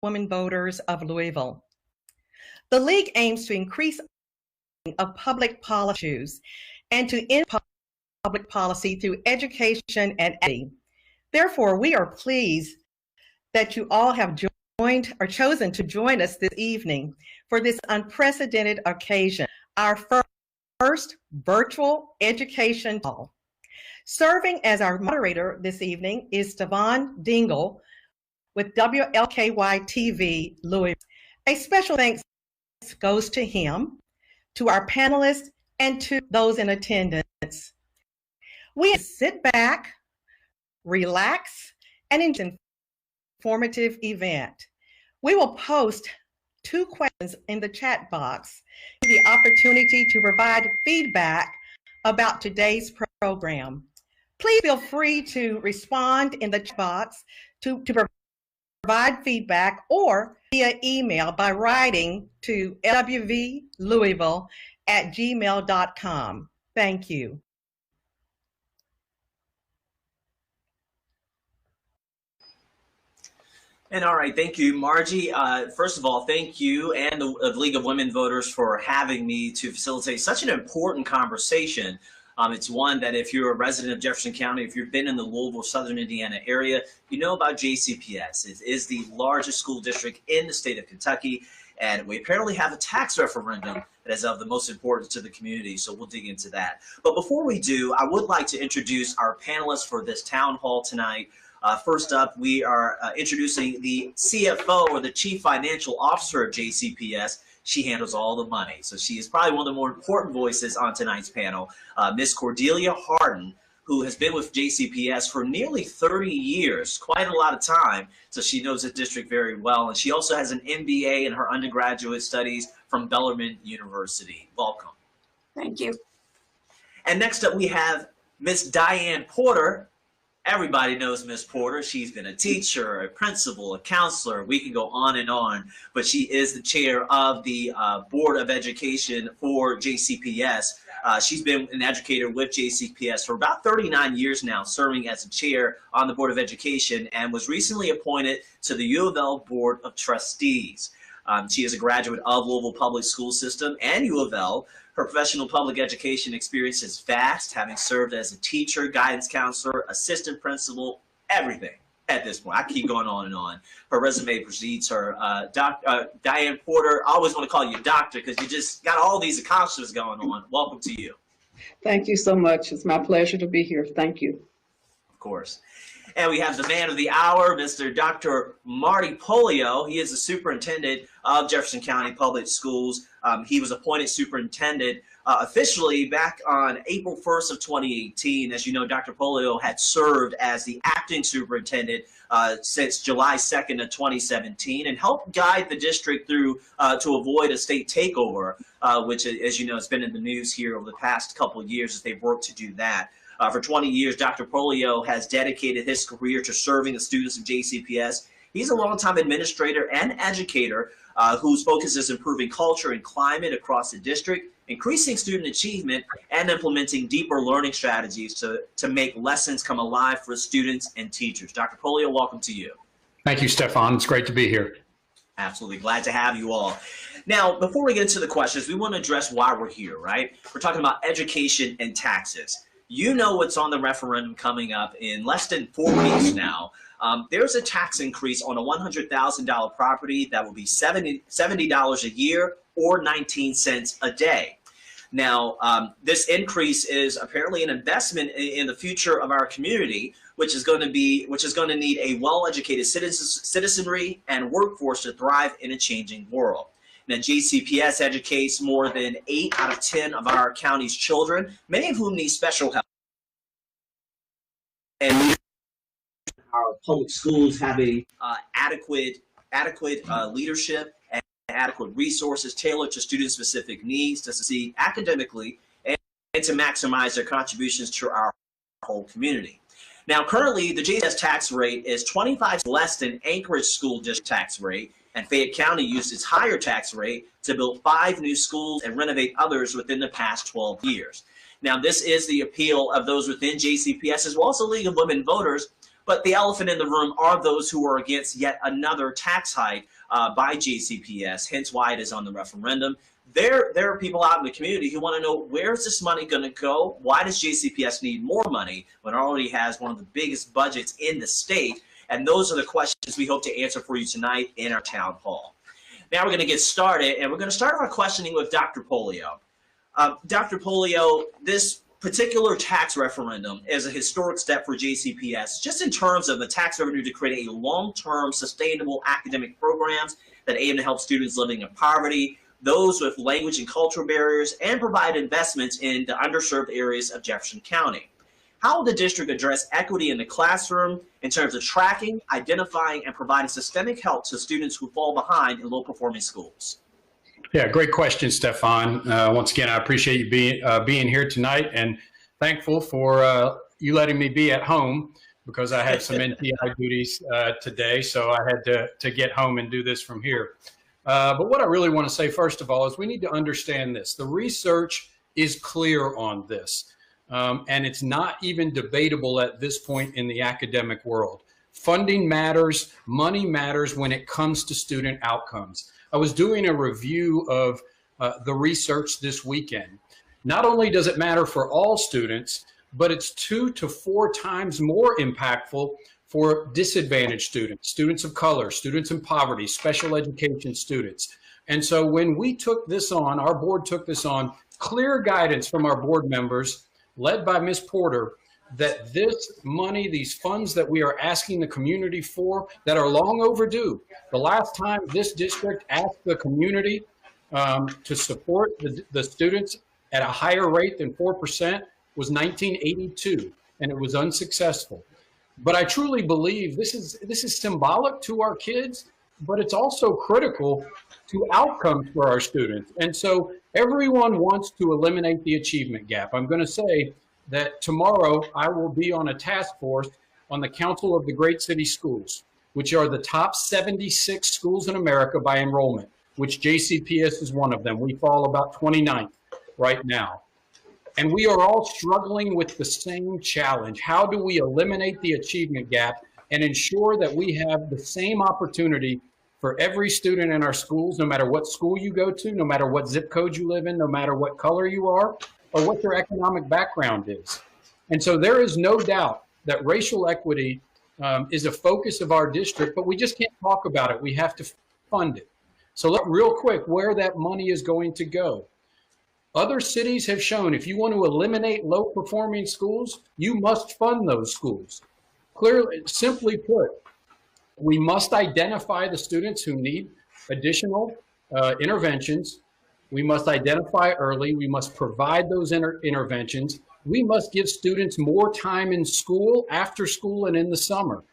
Women Voters of Louisville. The League aims to increase of public policy issues and to end public policy through education and equity. Therefore, we are pleased that you all have joined or chosen to join us this evening for this unprecedented occasion, our first virtual education call. Serving as our moderator this evening is Stefan Dingle with WLKY TV Louisville. A special thanks goes to him, to our panelists, and to those in attendance. We sit back, relax, and enjoy an informative event. We will post 2 questions in the chat box, the opportunity to provide feedback about today's program. Please feel free to respond in the chat box to provide feedback or via email by writing to lwvlouisville@gmail.com. Thank you. And all right, thank you, Margie. First of all, thank you and the League of Women Voters for having me to facilitate such an important conversation. It's one that if you're a resident of Jefferson County, if you've been in the Louisville, Southern Indiana area, you know about JCPS. It is the largest school district in the state of Kentucky, and we apparently have a tax referendum that is of the most importance to the community, so we'll dig into that. But before we do, I would like to introduce our panelists for this town hall tonight. First up, we are introducing the CFO, or the Chief Financial Officer of JCPS. She handles all the money, so she is probably one of the more important voices on tonight's panel. Miss Cordelia Harden, who has been with JCPS for nearly 30 years, quite a lot of time, so she knows the district very well. And she also has an MBA in her undergraduate studies from Bellarmine University. Welcome. Thank you. And next up, we have Miss Diane Porter. Everybody knows Miss Porter. She's been a teacher, a principal, a counselor. We can go on, but she is the chair of the Board of Education for JCPS. She's been an educator with JCPS for about 39 years now, serving as a chair on the Board of Education, and was recently appointed to the U of L Board of Trustees. She is a graduate of Louisville Public School System and U of L. Her professional public education experience is vast, having served as a teacher, guidance counselor, assistant principal, everything at this point. I keep going on. Her resume precedes her. Diane Porter, I always want to call you doctor because you just got all these accomplishments going on. Welcome to you. Thank you so much. It's my pleasure to be here. Thank you. Of course. And we have the man of the hour, Mr. Dr. Marty Pollio. He is the superintendent of Jefferson County Public Schools. He was appointed superintendent officially back on April 1st of 2018. As you know, Dr. Pollio had served as the acting superintendent since July 2nd of 2017 and helped guide the district through to avoid a state takeover, which, as you know, has been in the news here over the past couple of years as they've worked to do that. For 20 years, Dr. Pollio has dedicated his career to serving the students of JCPS. He's a longtime administrator and educator whose focus is improving culture and climate across the district, increasing student achievement, and implementing deeper learning strategies to make lessons come alive for students and teachers. Dr. Pollio, welcome to you. Thank you, Stefan. It's great to be here. Absolutely. Glad to have you all. Now, before we get into the questions, we want to address why we're here, right? We're talking about education and taxes. You know what's on the referendum coming up in less than 4 weeks now. There's a tax increase on a $100,000 property that will be $70 a year or 19 cents a day. Now, this increase is apparently an investment in the future of our community, which is going to need a well-educated citizenry and workforce to thrive in a changing world. Now, JCPS educates more than 8 out of 10 of our county's children, many of whom need special help. And our public schools have a adequate leadership and adequate resources tailored to student-specific needs to succeed academically and to maximize their contributions to our whole community. Now, currently, the JCPS tax rate is 25 less than Anchorage School District tax rate, and Fayette County used its higher tax rate to build 5 new schools and renovate others within the past 12 years. Now, this is the appeal of those within JCPS as well as the League of Women Voters, But the elephant in the room are those who are against yet another tax hike by JCPS, hence why it is on the referendum. There are people out in the community who want to know, where's this money going to go? Why does JCPS need more money when it already has one of the biggest budgets in the state? And those are the questions we hope to answer for you tonight in our town hall. Now we're going to get started, and we're going to start our questioning with Dr. Pollio. Dr. Pollio, this particular tax referendum is a historic step for JCPS, just in terms of the tax revenue to create a long-term sustainable academic programs that aim to help students living in poverty, those with language and cultural barriers, and provide investments in the underserved areas of Jefferson County. How will the district address equity in the classroom in terms of tracking, identifying, and providing systemic help to students who fall behind in low-performing schools? Yeah, great question, Stefan. Once again, I appreciate you being here tonight, and thankful for you letting me be at home because I had some NTI duties today, so I had to get home and do this from here. But what I really want to say, first of all, is we need to understand this. The research is clear on this, and it's not even debatable at this point in the academic world. Funding matters, money matters when it comes to student outcomes. I was doing a review of the research this weekend. Not only does it matter for all students, but it's 2 to 4 times more impactful for disadvantaged students, students of color, students in poverty, special education students. And so when we took this on, our board took this on, clear guidance from our board members, led by Ms. Porter, that this money, these funds that we are asking the community for, that are long overdue. The last time this district asked the community to support the students at a higher rate than 4% was 1982, and it was unsuccessful. But I truly believe this is symbolic to our kids, but it's also critical to outcomes for our students. And so everyone wants to eliminate the achievement gap. I'm going to say that tomorrow I will be on a task force on the Council of the Great City Schools, which are the top 76 schools in America by enrollment, which JCPS is one of them. We fall about 29th right now. And we are all struggling with the same challenge. How do we eliminate the achievement gap and ensure that we have the same opportunity for every student in our schools, no matter what school you go to, no matter what zip code you live in, no matter what color you are, or what their economic background is? And so there is no doubt that racial equity is a focus of our district, but we just can't talk about it. We have to fund it. So look real quick where that money is going to go. Other cities have shown if you want to eliminate low-performing schools, you must fund those schools. Clearly, simply put, we must identify the students who need additional interventions. We must identify early. We must provide those interventions. We must give students more time in school, after school, and in the summer.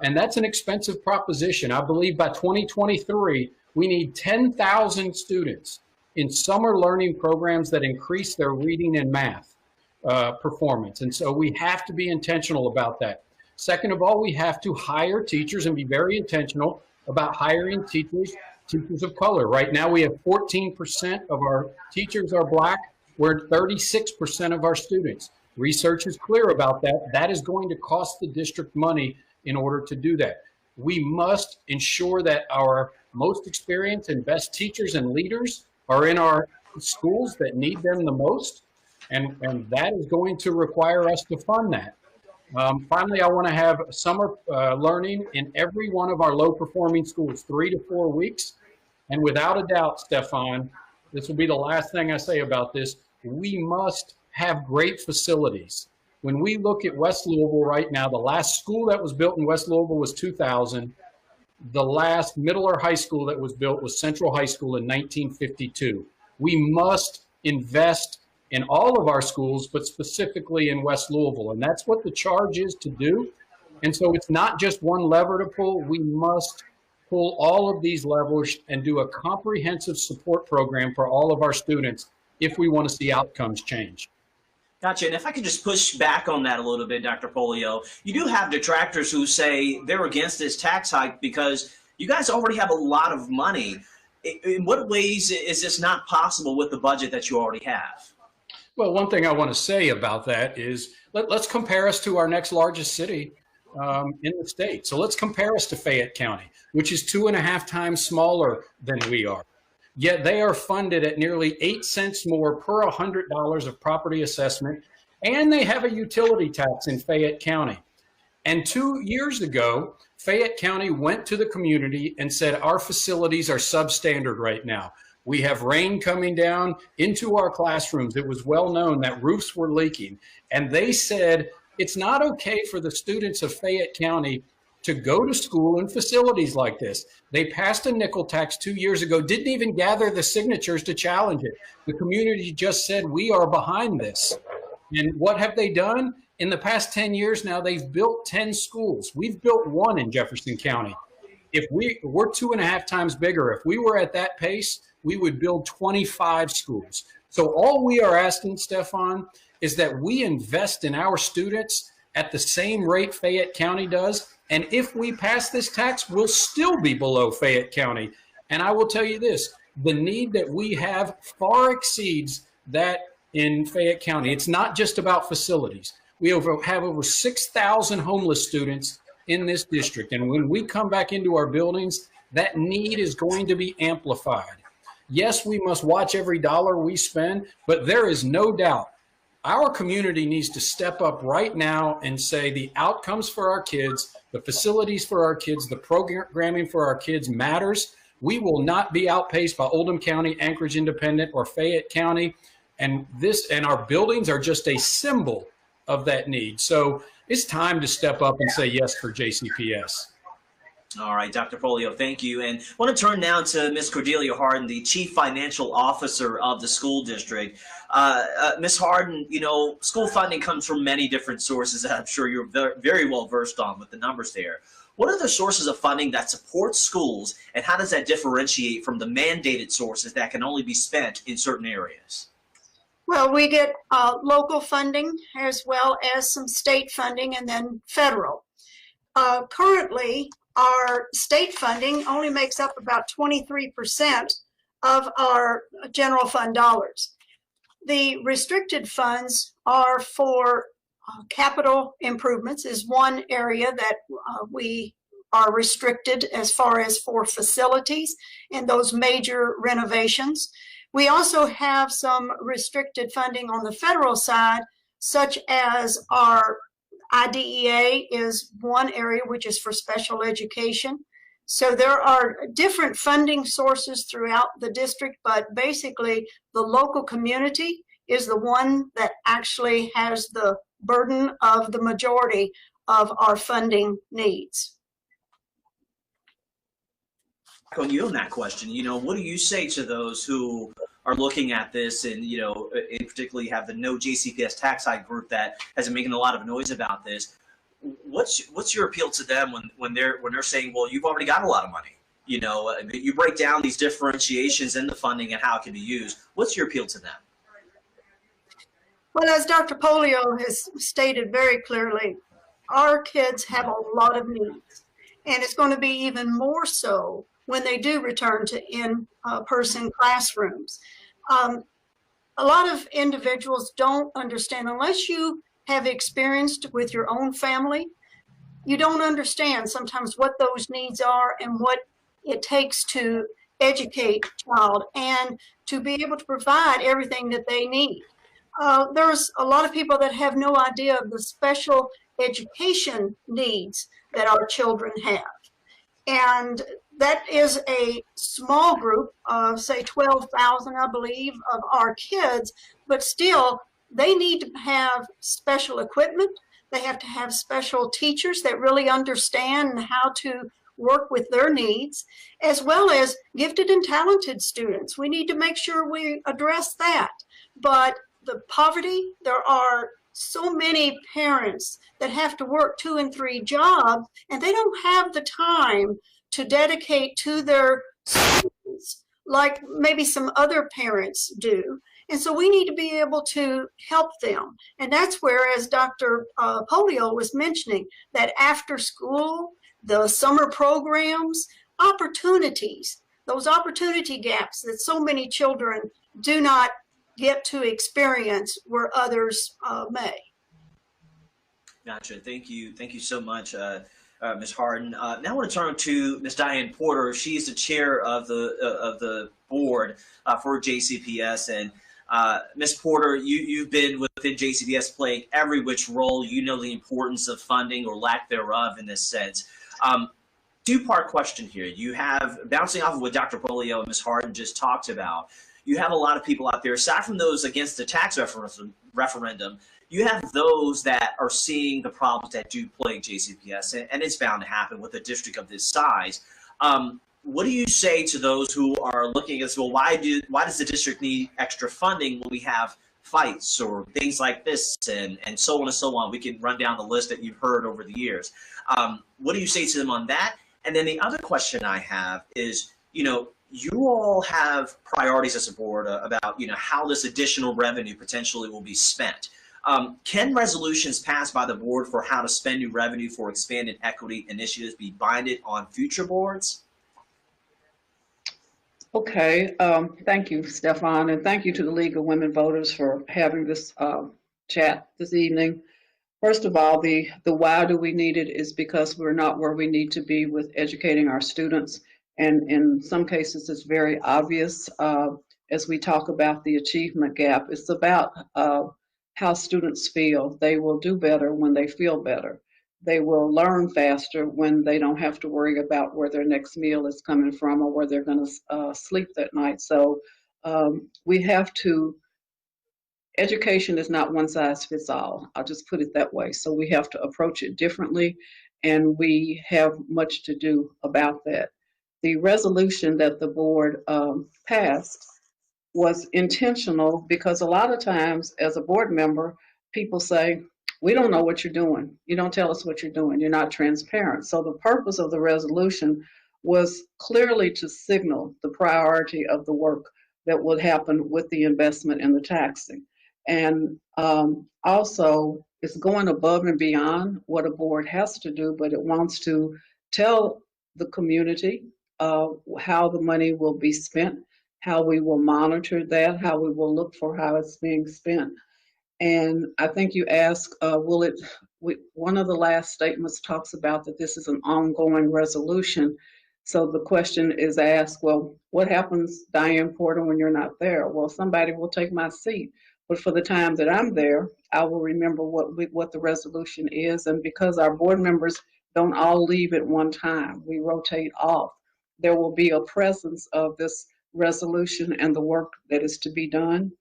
And that's an expensive proposition. I believe by 2023, we need 10,000 students in summer learning programs that increase their reading and math performance. And so we have to be intentional about that. Second of all, we have to hire teachers and be very intentional about hiring teachers of color. Right now, we have 14% of our teachers are Black. We're 36% of our students. Research is clear about that. That is going to cost the district money in order to do that. We must ensure that our most experienced and best teachers and leaders are in our schools that need them the most, and that is going to require us to fund that. Finally, I want to have summer learning in every one of our low-performing schools, 3 to 4 weeks. And without a doubt, Stefan, this will be the last thing I say about this, we must have great facilities. When we look at West Louisville right now, the last school that was built in West Louisville was 2000. The last middle or high school that was built was Central High School in 1952. We must invest in all of our schools, but specifically in West Louisville. And that's what the charge is to do. And so it's not just one lever to pull. We must pull all of these levers and do a comprehensive support program for all of our students if we want to see outcomes change. Gotcha. And if I could just push back on that a little bit, Dr. Pollio, you do have detractors who say they're against this tax hike because you guys already have a lot of money. In what ways is this not possible with the budget that you already have? Well, one thing I want to say about that is let's compare us to our next largest city. in the state. So let's compare us to Fayette County, which is 2.5 times smaller than we are. Yet they are funded at nearly 8 cents more per $100 of property assessment, and they have a utility tax in Fayette County. And 2 years ago, Fayette County went to the community and said, our facilities are substandard right now. We have rain coming down into our classrooms. It was well known that roofs were leaking. And they said, it's not okay for the students of Fayette County to go to school in facilities like this. They passed a nickel tax 2 years ago, didn't even gather the signatures to challenge it. The community just said, we are behind this. And what have they done? In the past 10 years now, they've built 10 schools. We've built one in Jefferson County. If we're 2.5 times bigger, if we were at that pace, we would build 25 schools. So all we are asking, Stefan, is that we invest in our students at the same rate Fayette County does. And if we pass this tax, we'll still be below Fayette County. And I will tell you this, the need that we have far exceeds that in Fayette County. It's not just about facilities. We have over 6,000 homeless students in this district. And when we come back into our buildings, that need is going to be amplified. Yes, we must watch every dollar we spend, but there is no doubt our community needs to step up right now and say the outcomes for our kids, the facilities for our kids, the programming for our kids matters. We will not be outpaced by Oldham County, Anchorage Independent, or Fayette County. And our buildings are just a symbol of that need. So it's time to step up and say yes for JCPS. All right, Dr. Pollio, thank you. And I want to turn now to Ms. Cordelia Harden, the Chief Financial Officer of the school district. Ms. Harden, you know, school funding comes from many different sources that I'm sure you're very well versed on with the numbers there. What are the sources of funding that support schools, and how does that differentiate from the mandated sources that can only be spent in certain areas? Well, we get local funding as well as some state funding and then federal. Currently, our state funding only makes up about 23% of our general fund dollars. The restricted funds are for capital improvements is one area that we are restricted as far as for facilities and those major renovations. We also have some restricted funding on the federal side, such as our IDEA is one area which is for special education. So there are different funding sources throughout the district, but basically the local community is the one that actually has the burden of the majority of our funding needs. On you on that question, you know, what do you say to those who are looking at this and, you know, in particularly have the No JCPS Tax Hike group that has been making a lot of noise about this? What's your appeal to them when they're saying, well, you've already got a lot of money? You know, you break down these differentiations in the funding and how it can be used. What's your appeal to them? Well, as Dr. Pollio has stated very clearly, our kids have a lot of needs, and it's going to be even more so when they do return to in-person classrooms. A lot of individuals don't understand, unless you have experienced with your own family, you don't understand sometimes what those needs are and what it takes to educate a child and to be able to provide everything that they need. There's a lot of people that have no idea of the special education needs that our children have. And that is a small group of, say, 12,000, I believe, of our kids, but still, they need to have special equipment. They have to have special teachers that really understand how to work with their needs, as well as gifted and talented students. We need to make sure we address that. But the poverty, there are so many parents that have to work 2 and 3 jobs, and they don't have the time to dedicate to their students like maybe some other parents do. And so we need to be able to help them. And that's where, as Dr. Pollio was mentioning, that after school, the summer programs, opportunities, those opportunity gaps that so many children do not get to experience where others may. Gotcha. Thank you. Thank you so much, Ms. Harden. Now I want to turn to Ms. Diane Porter. She's the chair of the board for JCPS. And Ms. Porter, you've been within JCPS playing every which role. You know the importance of funding or lack thereof in this sense. Two-part question here. You have, bouncing off of what Dr. Polio and Ms. Harden just talked about, you have a lot of people out there, aside from those against the tax referendum, you have those that are seeing the problems that do plague JCPS, and it's bound to happen with a district of this size. What do you say to those who are looking at this? Well, why does the district need extra funding when we have fights or things like this, and so on and so on? We can run down the list that you've heard over the years. What do you say to them on that? And then the other question I have is, you all have priorities as a board about, how this additional revenue potentially will be spent. Can resolutions passed by the board for how to spend new revenue for expanded equity initiatives be binded on future boards? Okay, thank you, Stefan, and thank you to the League of Women Voters for having this chat this evening. First of all, the why do we need it is because we're not where we need to be with educating our students. And in some cases, it's very obvious as we talk about the achievement gap. It's about how students feel. They will do better when they feel better. They will learn faster when they don't have to worry about where their next meal is coming from or where they're going to sleep that night. So we have to, education is not one size fits all. I'll just put it that way. So we have to approach it differently, and we have much to do about that. The resolution that the board passed was intentional because a lot of times as a board member, people say, we don't know what you're doing. You don't tell us what you're doing. You're not transparent. So the purpose of the resolution was clearly to signal the priority of the work that would happen with the investment in the taxing. And also, it's going above and beyond what a board has to do, but it wants to tell the community how the money will be spent, how we will monitor that, how we will look for how it's being spent. And I think you asked, one of the last statements talks about that this is an ongoing resolution. So the question is asked, well, what happens, Diane Porter, when you're not there? Well, somebody will take my seat. But for the time that I'm there, I will remember what the resolution is. And because our board members don't all leave at one time, we rotate off, there will be a presence of this resolution and the work that is to be done.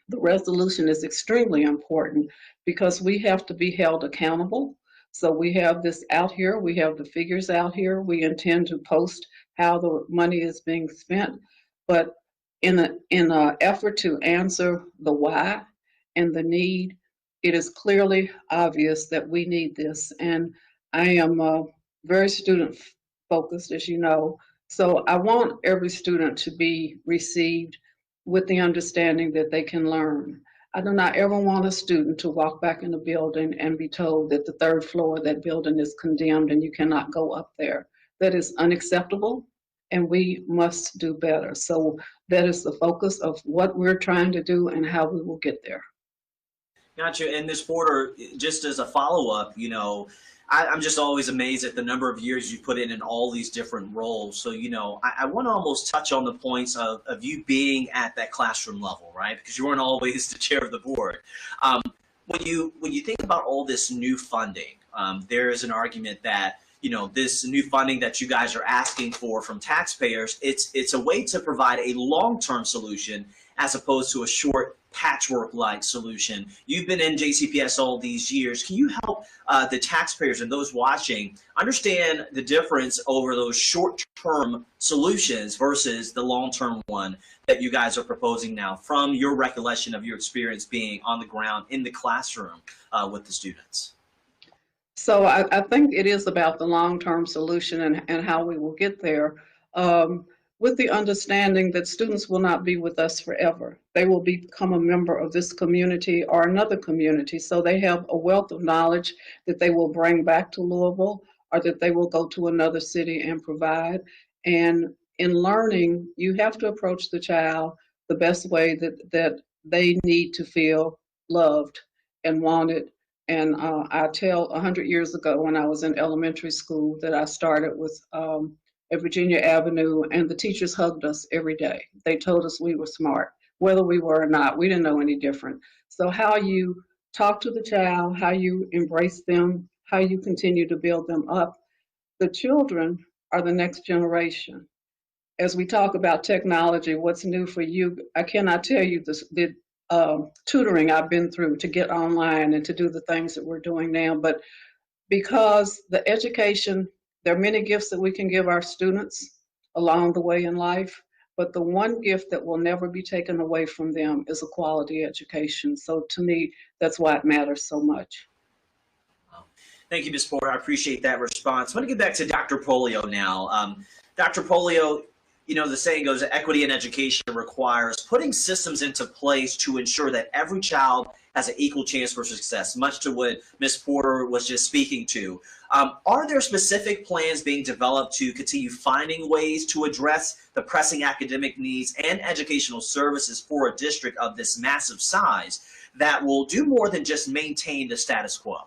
The resolution is extremely important because we have to be held accountable. So we have this out here, we have the figures out here, we intend to post how the money is being spent, but in an effort to answer the why and the need, it is clearly obvious that we need this. And I am very student focused, as you know, so I want every student to be received with the understanding that they can learn. I do not ever want a student to walk back in the building and be told that the third floor of that building is condemned and you cannot go up there. That is unacceptable, and we must do better. So that is the focus of what we're trying to do and how we will get there. Gotcha. And Ms. Porter, just as a follow-up, I'm just always amazed at the number of years you put in all these different roles. So, I want to almost touch on the points of you being at that classroom level, right? Because you weren't always the chair of the board. When you think about all this new funding, there is an argument that, this new funding that you guys are asking for from taxpayers, it's a way to provide a long-term solution as opposed to a short patchwork-like solution. You've been in JCPS all these years. Can you help the taxpayers and those watching understand the difference over those short-term solutions versus the long-term one that you guys are proposing now from your recollection of your experience being on the ground in the classroom with the students? So I think it is about the long-term solution and how we will get there. With the understanding that students will not be with us forever. They will become a member of this community or another community. So they have a wealth of knowledge that they will bring back to Louisville or that they will go to another city and provide. And in learning, you have to approach the child the best way that they need to feel loved and wanted And I tell 100 years ago when I was in elementary school that I started with at Virginia Avenue, and the teachers hugged us every day. They told us we were smart, whether we were or not. We didn't know any different. So how you talk to the child, how you embrace them, how you continue to build them up. The children are the next generation. As we talk about technology, what's new for you? I cannot tell you the tutoring I've been through to get online and to do the things that we're doing now. But because the education, there are many gifts that we can give our students along the way in life, but the one gift that will never be taken away from them is a quality education. So to me, that's why it matters so much. Thank you, Ms. Porter. I appreciate that response. I want to get back to Dr. Pollio now. Dr. Pollio, you know, the saying goes, equity in education requires putting systems into place to ensure that every child has an equal chance for success, much to what Ms. Porter was just speaking to. Are there specific plans being developed to continue finding ways to address the pressing academic needs and educational services for a district of this massive size that will do more than just maintain the status quo?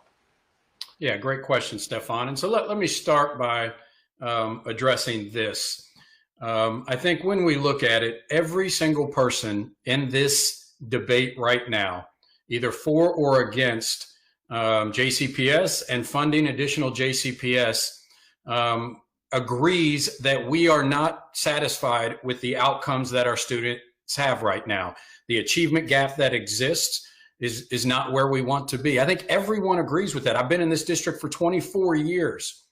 Yeah, great question, Stefan. And so let me start by addressing this. I think when we look at it, every single person in this debate right now, either for or against JCPS and funding additional JCPS, agrees that we are not satisfied with the outcomes that our students have right now. The achievement gap that exists is not where we want to be. I think everyone agrees with that. I've been in this district for 24 years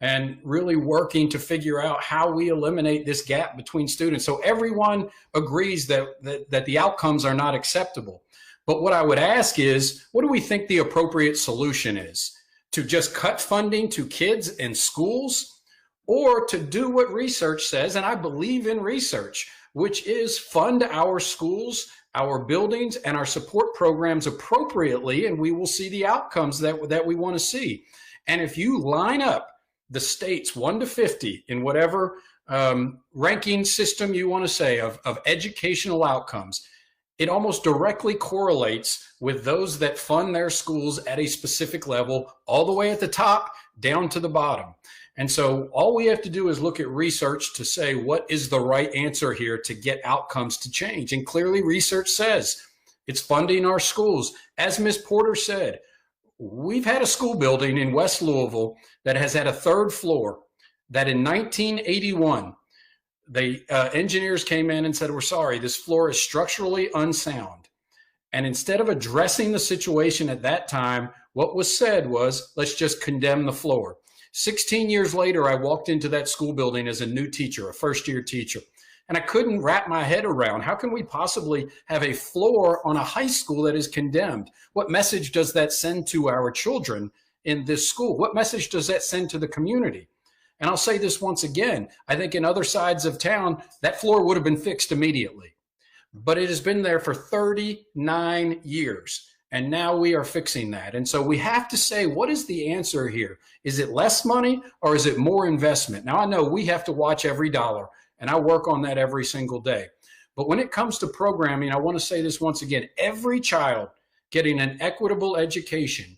and really working to figure out how we eliminate this gap between students. So everyone agrees that the outcomes are not acceptable. But what I would ask is, what do we think the appropriate solution is? To just cut funding to kids and schools, or to do what research says, and I believe in research, which is fund our schools, our buildings, and our support programs appropriately, and we will see the outcomes that we want to see. And if you line up the states 1 to 50 in whatever ranking system you want to say of educational outcomes, it almost directly correlates with those that fund their schools at a specific level, all the way at the top down to the bottom. And so all we have to do is look at research to say what is the right answer here to get outcomes to change. And clearly research says it's funding our schools. As Ms. Porter said, we've had a school building in West Louisville that has had a 3rd floor that in 1981, the engineers came in and said, we're sorry, this floor is structurally unsound. And instead of addressing the situation at that time, what was said was, let's just condemn the floor. 16 years later, I walked into that school building as a new teacher, a first-year teacher, and I couldn't wrap my head around, how can we possibly have a floor on a high school that is condemned? What message does that send to our children in this school? What message does that send to the community? And I'll say this once again, I think in other sides of town, that floor would have been fixed immediately. But it has been there for 39 years. And now we are fixing that. And so we have to say, what is the answer here? Is it less money or is it more investment? Now, I know we have to watch every dollar, and I work on that every single day. But when it comes to programming, I want to say this once again, every child getting an equitable education,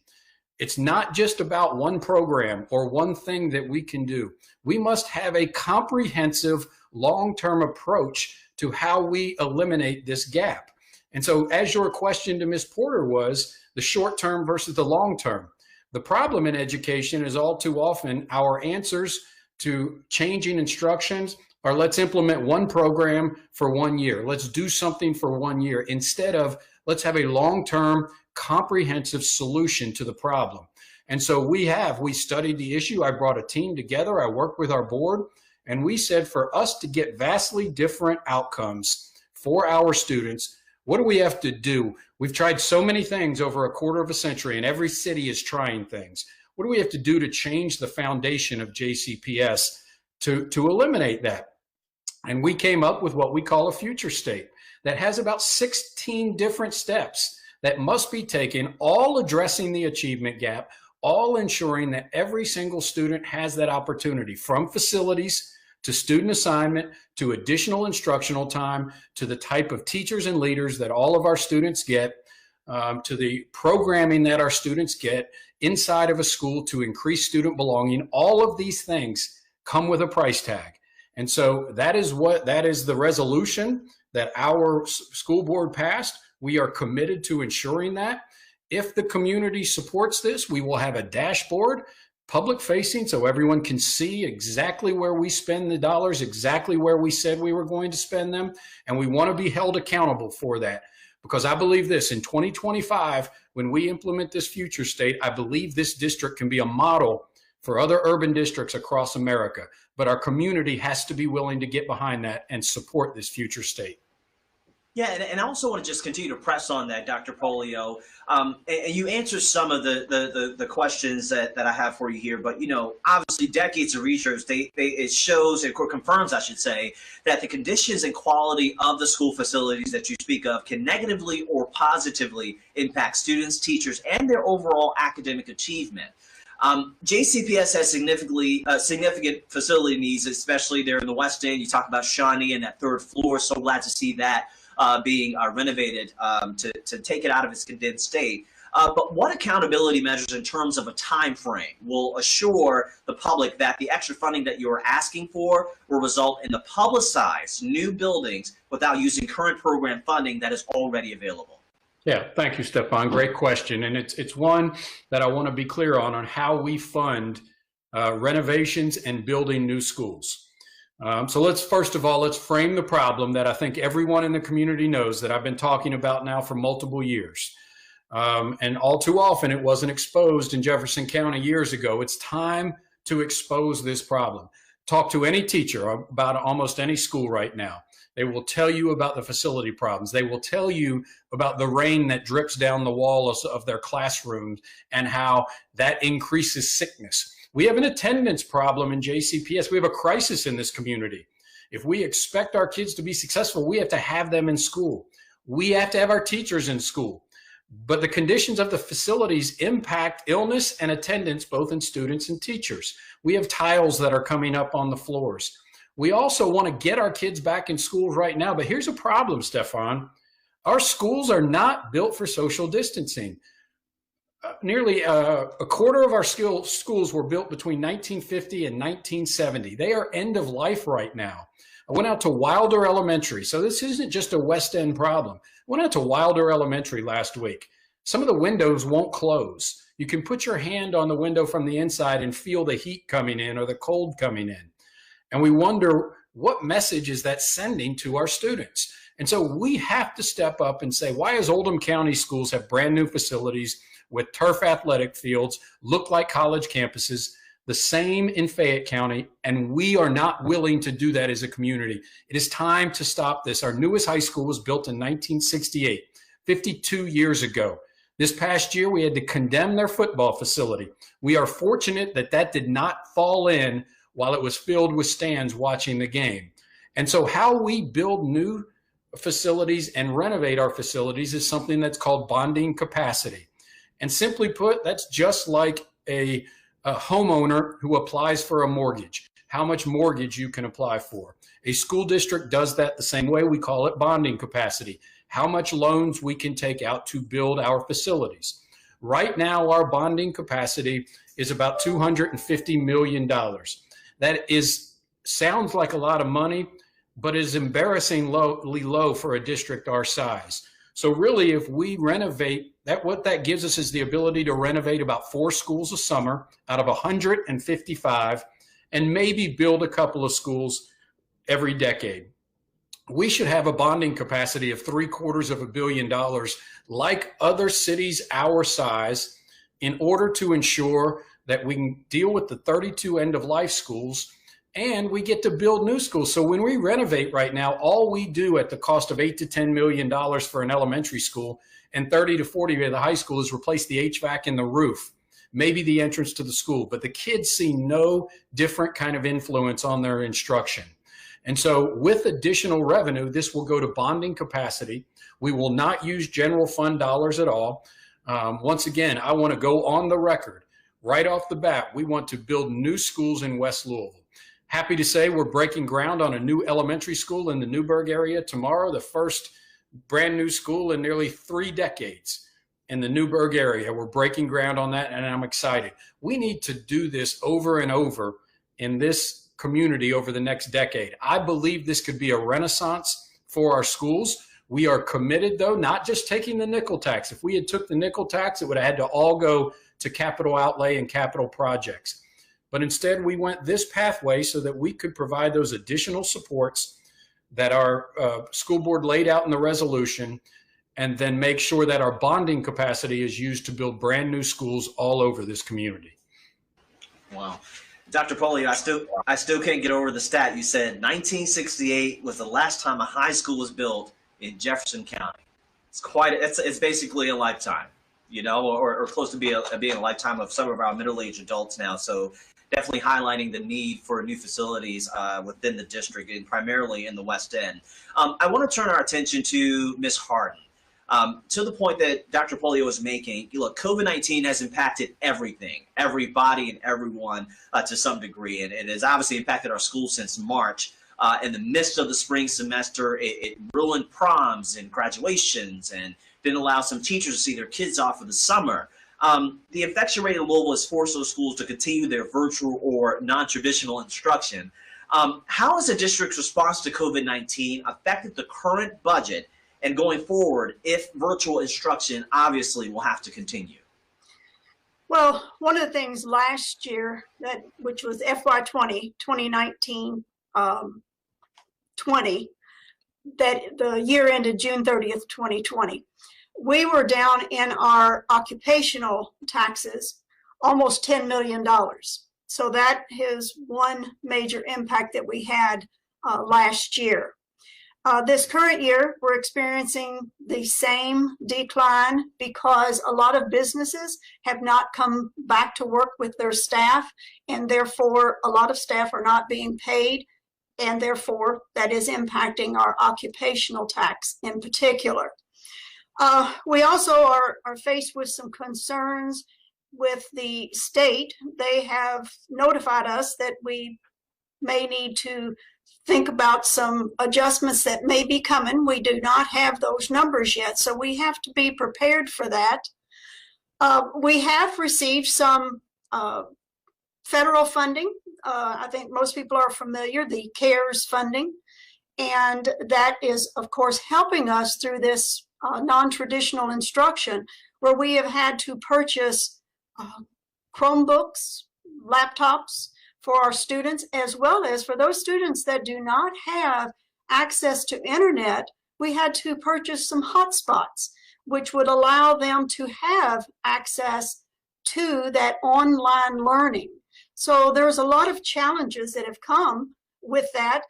it's not just about one program or one thing that we can do. We must have a comprehensive long-term approach to how we eliminate this gap. And so as your question to Ms. Porter was, the short term versus the long term, the problem in education is all too often our answers to changing instructions are let's implement one program for 1 year. Let's do something for 1 year instead of let's have a long-term comprehensive solution to the problem. And so we studied the issue. I brought a team together. I worked with our board, and we said for us to get vastly different outcomes for our students, what do we have to do? We've tried so many things over a quarter of a century, and every city is trying things. What do we have to do to change the foundation of JCPS to eliminate that? And we came up with what we call a future state that has about 16 different steps that must be taken, all addressing the achievement gap, all ensuring that every single student has that opportunity, from facilities to student assignment, to additional instructional time, to the type of teachers and leaders that all of our students get, to the programming that our students get inside of a school to increase student belonging. All of these things come with a price tag. And so that is the resolution that our school board passed. We are committed to ensuring that. If the community supports this, we will have a dashboard, public facing, so everyone can see exactly where we spend the dollars, exactly where we said we were going to spend them. And we want to be held accountable for that. Because I believe this, in 2025, when we implement this future state, I believe this district can be a model for other urban districts across America. But our community has to be willing to get behind that and support this future state. Yeah, and I also want to just continue to press on that, Dr. Pollio. And you answer some of the questions that I have for you here. But, you know, obviously decades of research, it shows, it confirms, I should say, that the conditions and quality of the school facilities that you speak of can negatively or positively impact students, teachers, and their overall academic achievement. JCPS has significant facility needs, especially there in the West End. You talk about Shawnee and that third floor. So glad to see that being renovated to take it out of its condensed state. But what accountability measures in terms of a time frame will assure the public that the extra funding that you're asking for will result in the publicized new buildings without using current program funding that is already available? Yeah, thank you, Stefan. Great question. And it's one that I want to be clear on how we fund renovations and building new schools. So let's first of all, let's frame the problem that I think everyone in the community knows that I've been talking about now for multiple years. And all too often it wasn't exposed in Jefferson County years ago. It's time to expose this problem. Talk to any teacher about almost any school right now. They will tell you about the facility problems. They will tell you about the rain that drips down the walls of their classrooms and how that increases sickness. We have an attendance problem in JCPS. We have a crisis in this community. If we expect our kids to be successful, we have to have them in school. We have to have our teachers in school. But the conditions of the facilities impact illness and attendance, both in students and teachers. We have tiles that are coming up on the floors. We also want to get our kids back in schools right now. But here's a problem, Stefan. Our schools are not built for social distancing. Nearly a quarter of our schools were built between 1950 and 1970. They are end of life right now. I went out to Wilder Elementary. So this isn't just a West End problem. I went out to Wilder Elementary last week. Some of the windows won't close. You can put your hand on the window from the inside and feel the heat coming in or the cold coming in. And we wonder, what message is that sending to our students? And so we have to step up and say, why does Oldham County schools have brand new facilities with turf athletic fields, look like college campuses, the same in Fayette County, and we are not willing to do that as a community? It is time to stop this. Our newest high school was built in 1968, 52 years ago. This past year, we had to condemn their football facility. We are fortunate that that did not fall in while it was filled with stands watching the game. And so how we build new facilities and renovate our facilities is something that's called bonding capacity. And simply put, that's just like a homeowner who applies for a mortgage, how much mortgage you can apply for. A school district does that the same way. We call it bonding capacity, how much loans we can take out to build our facilities. Right now, our bonding capacity is about $250 million. That sounds like a lot of money, but is embarrassingly low for a district our size. So really, if we renovate, what that gives us is the ability to renovate about 4 schools a summer out of 155, and maybe build a couple of schools every decade. We should have a bonding capacity of $750 million like other cities our size in order to ensure that we can deal with the 32 end-of-life schools and we get to build new schools. So when we renovate right now, all we do at the cost of $8 to $10 million for an elementary school and 30 to 40 at the high school is replace the HVAC in the roof, maybe the entrance to the school, but the kids see no different kind of influence on their instruction. And so with additional revenue, this will go to bonding capacity. We will not use general fund dollars at all. Once again, I want to go on the record. Right off the bat, we want to build new schools in West Louisville. Happy to say we're breaking ground on a new elementary school in the Newburgh area tomorrow, the first brand new school in nearly 3 decades. in the Newburgh area. We're breaking ground on that, and I'm excited. We need to do this over and over in this community over the next decade. I believe this could be a renaissance for our schools. We are committed, though, not just taking the nickel tax. If we had took the nickel tax, it would have had to all go to capital outlay and capital projects. But instead, we went this pathway so that we could provide those additional supports that our school board laid out in the resolution, and then make sure that our bonding capacity is used to build brand new schools all over this community. Wow. Dr. Pollio, I still can't get over the stat. You said 1968 was the last time a high school was built in Jefferson County. It's basically a lifetime, you know, or close to being a lifetime of some of our middle-aged adults now. So definitely highlighting the need for new facilities within the district and primarily in the West End. I want to turn our attention to Ms. Harden. To the point that Dr. Pollio was making, look, COVID-19 has impacted everything, everybody and everyone to some degree, and it has obviously impacted our schools since March. In the midst of the spring semester, it ruined proms and graduations and didn't allow some teachers to see their kids off for the summer. The infection rate in Louisville has forced those schools to continue their virtual or non-traditional instruction. How has the district's response to COVID-19 affected the current budget and going forward if virtual instruction obviously will have to continue? Well, one of the things last year, which was FY20, 2019, 20, that the year ended June 30th, 2020, we were down in our occupational taxes almost $10 million. So that is one major impact that we had last year. This current year, we're experiencing the same decline because a lot of businesses have not come back to work with their staff, and therefore a lot of staff are not being paid, and therefore that is impacting our occupational tax in particular. We also are faced with some concerns with the state. They have notified us that we may need to think about some adjustments that may be coming. We do not have those numbers yet, so we have to be prepared for that. We have received some federal funding. I think most people are familiar, the CARES funding, and that is, of course, helping us through this non-traditional instruction, where we have had to purchase Chromebooks, laptops, for our students, as well as for those students that do not have access to internet. We had to purchase some hotspots, which would allow them to have access to that online learning. So there's a lot of challenges that have come with that.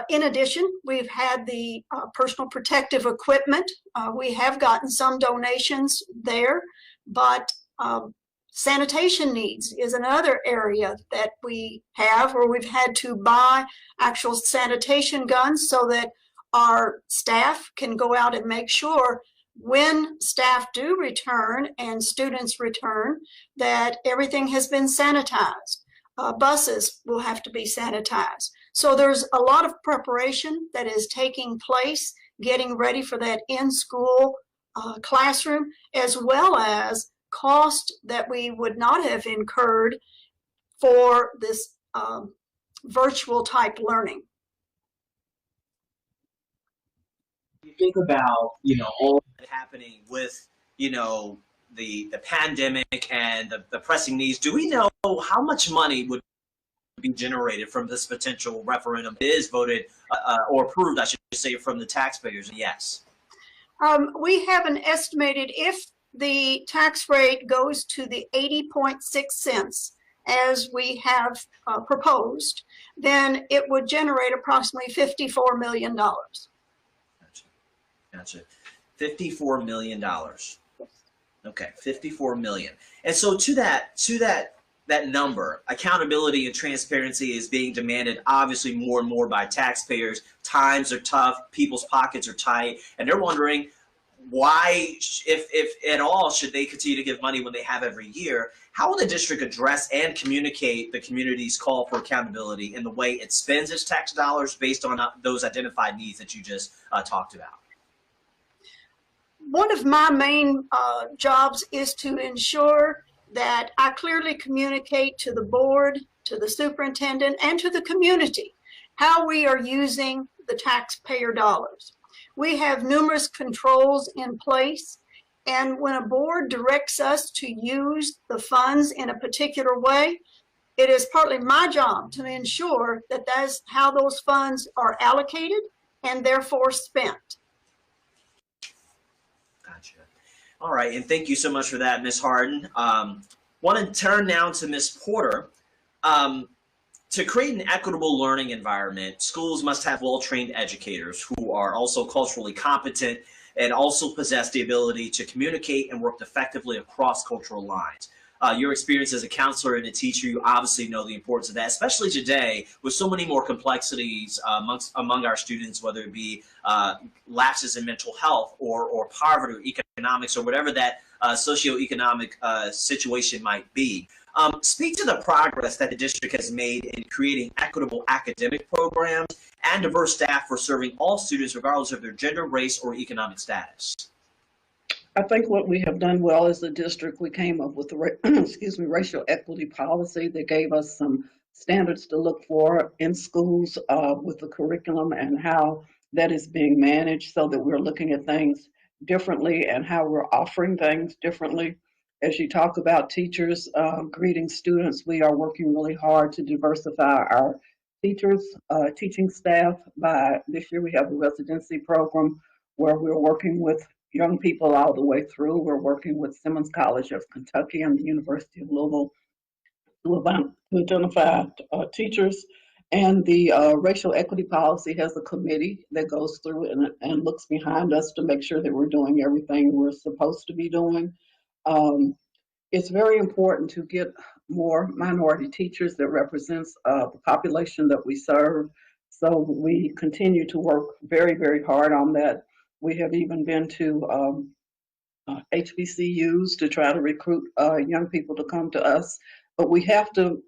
In addition, we've had the personal protective equipment. We have gotten some donations there, but sanitation needs is another area that we have, where we've had to buy actual sanitation guns so that our staff can go out and make sure when staff do return and students return that everything has been sanitized. Buses will have to be sanitized. So there's a lot of preparation that is taking place, getting ready for that in-school classroom, as well as cost that we would not have incurred for this virtual type learning. You think about, you know, all that's happening with, you know, the pandemic and the pressing needs. Do we know how much money would be generated from this potential referendum is voted or approved, I should say, from the taxpayers? Yes. We haven't estimated if the tax rate goes to the 80.6 cents as we have proposed, then it would generate approximately $54 million. Gotcha. $54 million. Okay, 54 million. And so to that number, accountability and transparency is being demanded obviously more and more by taxpayers. Times are tough, people's pockets are tight, and they're wondering why, if at all, should they continue to give money when they have every year? How will the district address and communicate the community's call for accountability in the way it spends its tax dollars based on those identified needs that you just talked about? one of my main jobs is to ensure that I clearly communicate to the board, to the superintendent, and to the community how we are using the taxpayer dollars. We have numerous controls in place, and when a board directs us to use the funds in a particular way, it is partly my job to ensure that that's how those funds are allocated and therefore spent. Gotcha. All right, and thank you so much for that, Ms. Harden. Want to turn now to Ms. Porter. To create an equitable learning environment, schools must have well-trained educators who are also culturally competent and also possess the ability to communicate and work effectively across cultural lines. Your experience as a counselor and a teacher, you obviously know the importance of that, especially today with so many more complexities among our students, whether it be lapses in mental health or poverty or economics or whatever that socioeconomic situation might be. Speak to the progress that the district has made in creating equitable academic programs and diverse staff for serving all students regardless of their gender, race, or economic status. I think what we have done well as a district, we came up with the racial equity policy that gave us some standards to look for in schools with the curriculum and how that is being managed, so that we're looking at things differently and how we're offering things differently. As you talk about teachers greeting students, we are working really hard to diversify our teachers, teaching staff. By this year, we have a residency program where we're working with young people all the way through. We're working with Simmons College of Kentucky and the University of Louisville to identify teachers. And the racial equity policy has a committee that goes through and looks behind us to make sure that we're doing everything we're supposed to be doing. It's very important to get more minority teachers that represents the population that we serve. So we continue to work very, very hard on that. We have even been to HBCUs to try to recruit young people to come to us. But we have to,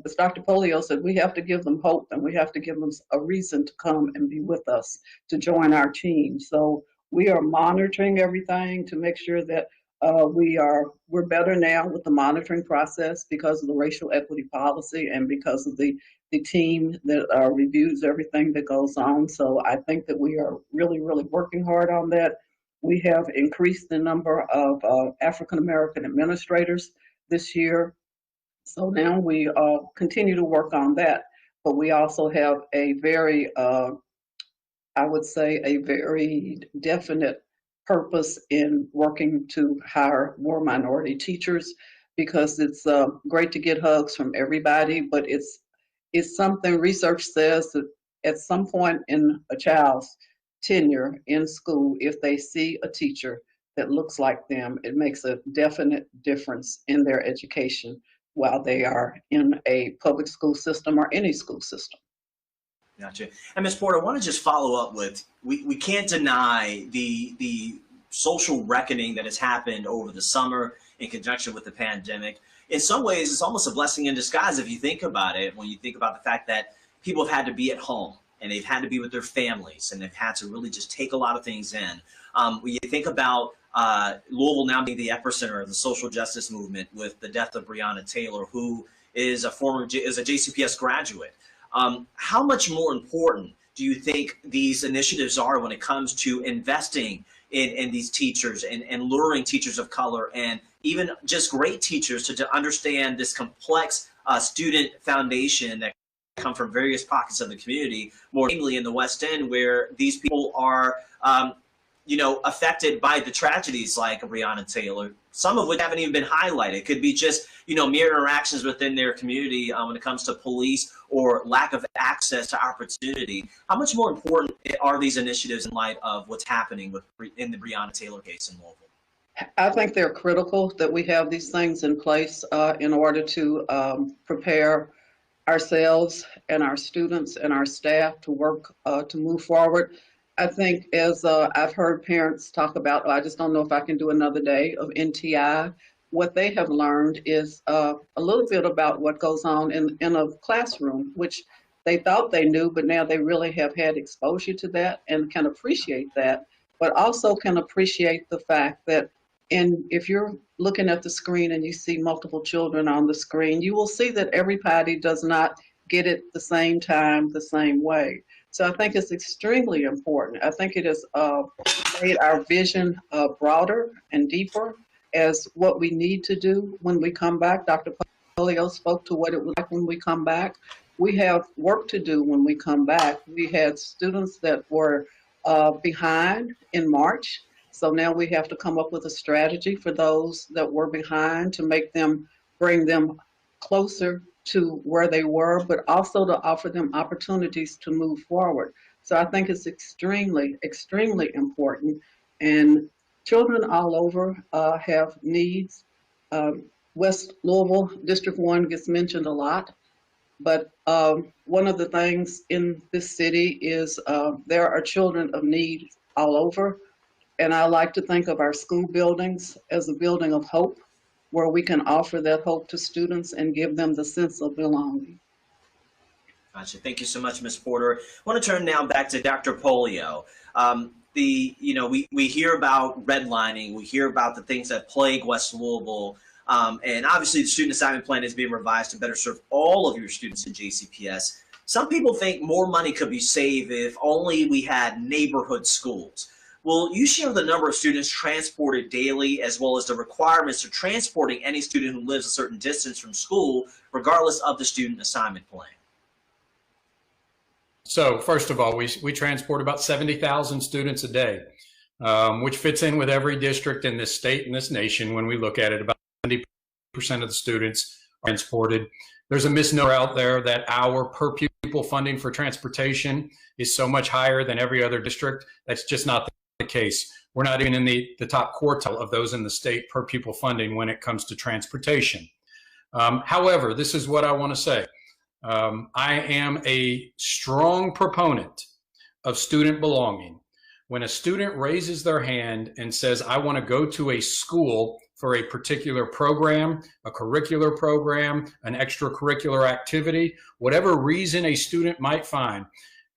as Dr. Polio said, we have to give them hope, and we have to give them a reason to come and be with us, to join our team. So we are monitoring everything to make sure that we're better now with the monitoring process because of the racial equity policy and because of the team that reviews everything that goes on. So I think that we are really, really working hard on that. We have increased the number of African American administrators this year. So now we continue to work on that, but we also have a very, I would say, a very definite purpose in working to hire more minority teachers, because it's great to get hugs from everybody, but it's something research says that at some point in a child's tenure in school, if they see a teacher that looks like them, it makes a definite difference in their education while they are in a public school system or any school system. Gotcha. And Ms. Porter, I want to just follow up with, we can't deny the social reckoning that has happened over the summer in conjunction with the pandemic. In some ways, it's almost a blessing in disguise if you think about it, when you think about the fact that people have had to be at home and they've had to be with their families and they've had to really just take a lot of things in. When you think about Louisville now being the epicenter of the social justice movement with the death of Breonna Taylor, who is a JCPS graduate. How much more important do you think these initiatives are when it comes to investing in these teachers and luring teachers of color and even just great teachers to understand this complex student foundation that come from various pockets of the community, more namely in the West End, where these people are affected by the tragedies like Breonna Taylor, some of which haven't even been highlighted. It could be just, mere interactions within their community when it comes to police or lack of access to opportunity. How much more important are these initiatives in light of what's happening in the Breonna Taylor case in Louisville? I think they're critical that we have these things in place in order to prepare ourselves and our students and our staff to work to move forward. I think as I've heard parents talk about, I just don't know if I can do another day of NTI. What they have learned is a little bit about what goes on in a classroom, which they thought they knew, but now they really have had exposure to that and can appreciate that. but also can appreciate the fact that if you're looking at the screen and you see multiple children on the screen, you will see that everybody does not get it the same time, the same way. So I think it's extremely important. I think it has made our vision broader and deeper as what we need to do when we come back. Dr. Polio spoke to what it was like when we come back. We have work to do when we come back. We had students that were behind in March. So now we have to come up with a strategy for those that were behind to bring them closer to where they were, but also to offer them opportunities to move forward. So I think it's extremely, extremely important. And children all over have needs. West Louisville, District 1 gets mentioned a lot. But one of the things in this city is there are children of need all over. And I like to think of our school buildings as a building of hope, where we can offer that hope to students and give them the sense of belonging. Gotcha. Thank you so much, Ms. Porter. I want to turn now back to Dr. Polio. We hear about redlining, we hear about the things that plague West Louisville, and obviously the student assignment plan is being revised to better serve all of your students in JCPS. Some people think more money could be saved if only we had neighborhood schools. Will you share the number of students transported daily, as well as the requirements for transporting any student who lives a certain distance from school, regardless of the student assignment plan? So first of all, we transport about 70,000 students a day, which fits in with every district in this state and this nation. When we look at it, about 70% of the students are transported. There's a misnomer out there that our per pupil funding for transportation is so much higher than every other district. That's just not the case. We're not even in the top quartile of those in the state per pupil funding when it comes to transportation. However, this is what I want to say. I am a strong proponent of student belonging. When a student raises their hand and says, I want to go to a school for a particular program, a curricular program, an extracurricular activity, whatever reason a student might find.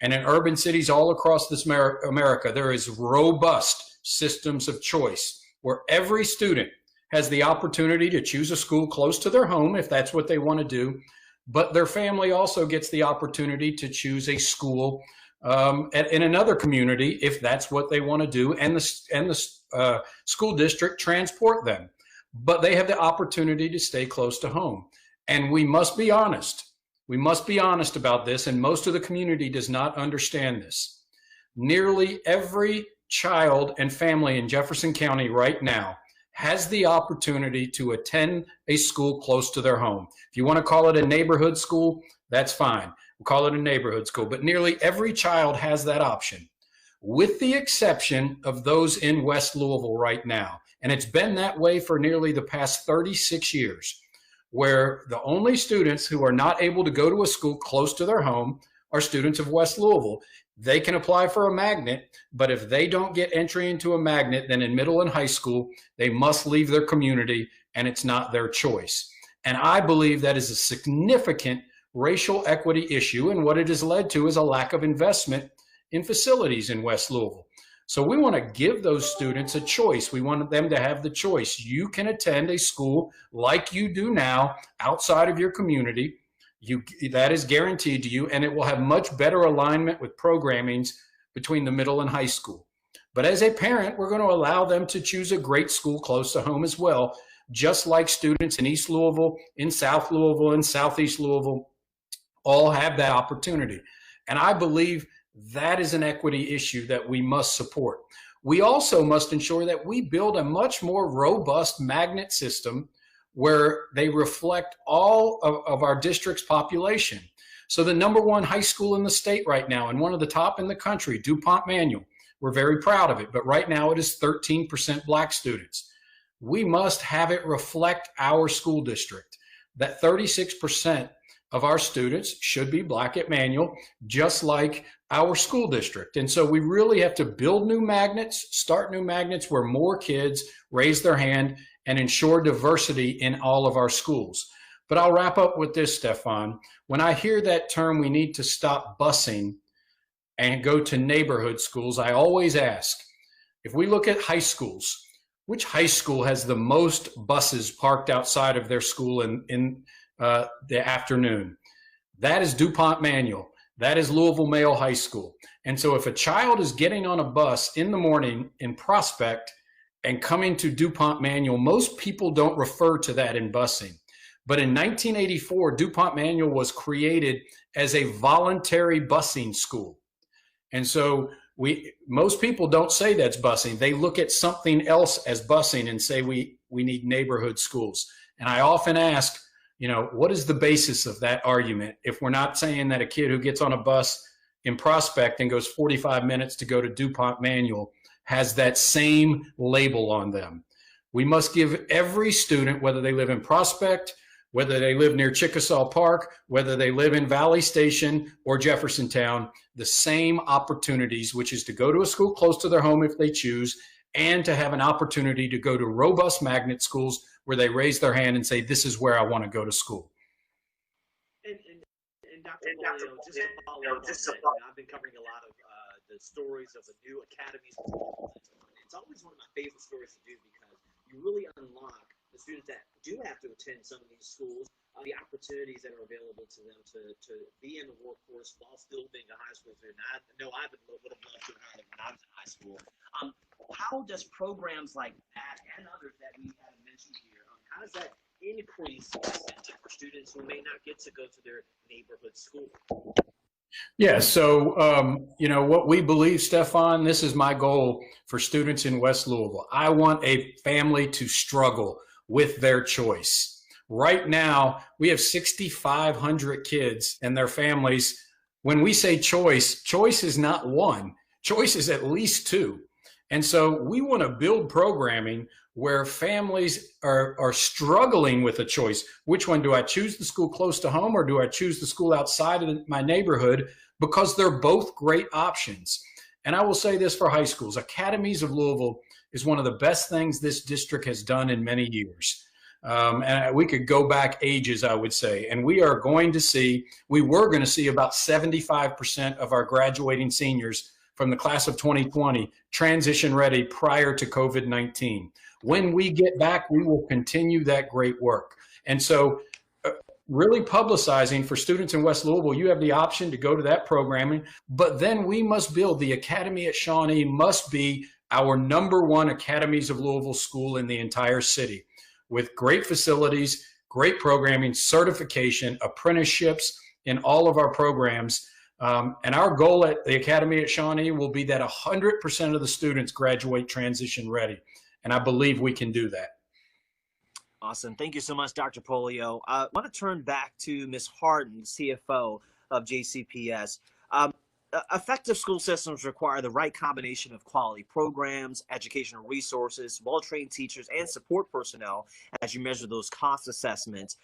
And in urban cities all across this America, there is robust systems of choice where every student has the opportunity to choose a school close to their home if that's what they want to do. But their family also gets the opportunity to choose a school in another community if that's what they want to do, and the school district transport them. But they have the opportunity to stay close to home. And we must be honest. We must be honest about this, and most of the community does not understand this. Nearly every child and family in Jefferson County right now has the opportunity to attend a school close to their home. If you want to call it a neighborhood school, that's fine. We'll call it a neighborhood school, but nearly every child has that option, with the exception of those in West Louisville right now. And it's been that way for nearly the past 36 years, where the only students who are not able to go to a school close to their home are students of West Louisville. They can apply for a magnet, but if they don't get entry into a magnet, then in middle and high school, they must leave their community, and it's not their choice. And I believe that is a significant racial equity issue, and what it has led to is a lack of investment in facilities in West Louisville. So we want to give those students a choice. We want them to have the choice. You can attend a school like you do now outside of your community. That is guaranteed to you, and it will have much better alignment with programmings between the middle and high school. But as a parent, we're going to allow them to choose a great school close to home as well, just like students in East Louisville, in South Louisville, in Southeast Louisville, all have that opportunity. And I believe that is an equity issue that we must support. We also must ensure that we build a much more robust magnet system where they reflect all of our district's population. So the #1 high school in the state right now, and one of the top in the country, DuPont Manual, we're very proud of it, but right now it is 13% Black students. We must have it reflect our school district, that 36% of our students should be Black at Manual, just like our school district. And so we really have to build new magnets, start new magnets where more kids raise their hand and ensure diversity in all of our schools. But I'll wrap up with this, Stefan. When I hear that term, we need to stop busing and go to neighborhood schools, I always ask, If we look at high schools, which high school has the most buses parked outside of their school in the afternoon? That is DuPont Manual. That is Louisville Male High School. And so if a child is getting on a bus in the morning in Prospect and coming to DuPont Manual, most people don't refer to that in busing. But in 1984, DuPont Manual was created as a voluntary busing school. And so most people don't say that's busing. They look at something else as busing and say we need neighborhood schools. And I often ask, what is the basis of that argument? If we're not saying that a kid who gets on a bus in Prospect and goes 45 minutes to go to DuPont Manual has that same label on them. We must give every student, whether they live in Prospect, whether they live near Chickasaw Park, whether they live in Valley Station or Jeffersontown, the same opportunities, which is to go to a school close to their home if they choose, and to have an opportunity to go to robust magnet schools where they raise their hand and say, this is where I want to go to school. And Dr. Polio, just to follow up on that, I've been covering a lot of the stories of the new academies. It's always one of my favorite stories to do because you really unlock the students that do have to attend some of these schools, the opportunities that are available to them to be in the workforce while still being a high school student. I know I would have loved to have when I was in high school. How does programs like that and others that we have mentioned here, how does that increase incentive for students who may not get to go to their neighborhood school? Yeah, so, what we believe, Stefan, this is my goal for students in West Louisville. I want a family to struggle with their choice. Right now, we have 6,500 kids and their families. When we say choice is not one. Choice is at least two. And so we want to build programming where families are struggling with a choice. Which one? Do I choose the school close to home or do I choose the school outside of my neighborhood? Because they're both great options. And I will say this for high schools. Academies of Louisville is one of the best things this district has done in many years. And we could go back ages, I would say. And we were going to see about 75% of our graduating seniors from the class of 2020 transition ready prior to COVID-19. When we get back, we will continue that great work. And so really publicizing for students in West Louisville, you have the option to go to that programming, but then we must build the Academy at Shawnee must be our #1 Academies of Louisville school in the entire city with great facilities, great programming, certification, apprenticeships in all of our programs. And our goal at the Academy at Shawnee will be that 100% of the students graduate transition ready. And I believe we can do that. Awesome. Thank you so much, Dr. Polio. I want to turn back to Ms. Harden, CFO of JCPS. Effective school systems require the right combination of quality programs, educational resources, well-trained teachers, and support personnel as you measure those cost assessments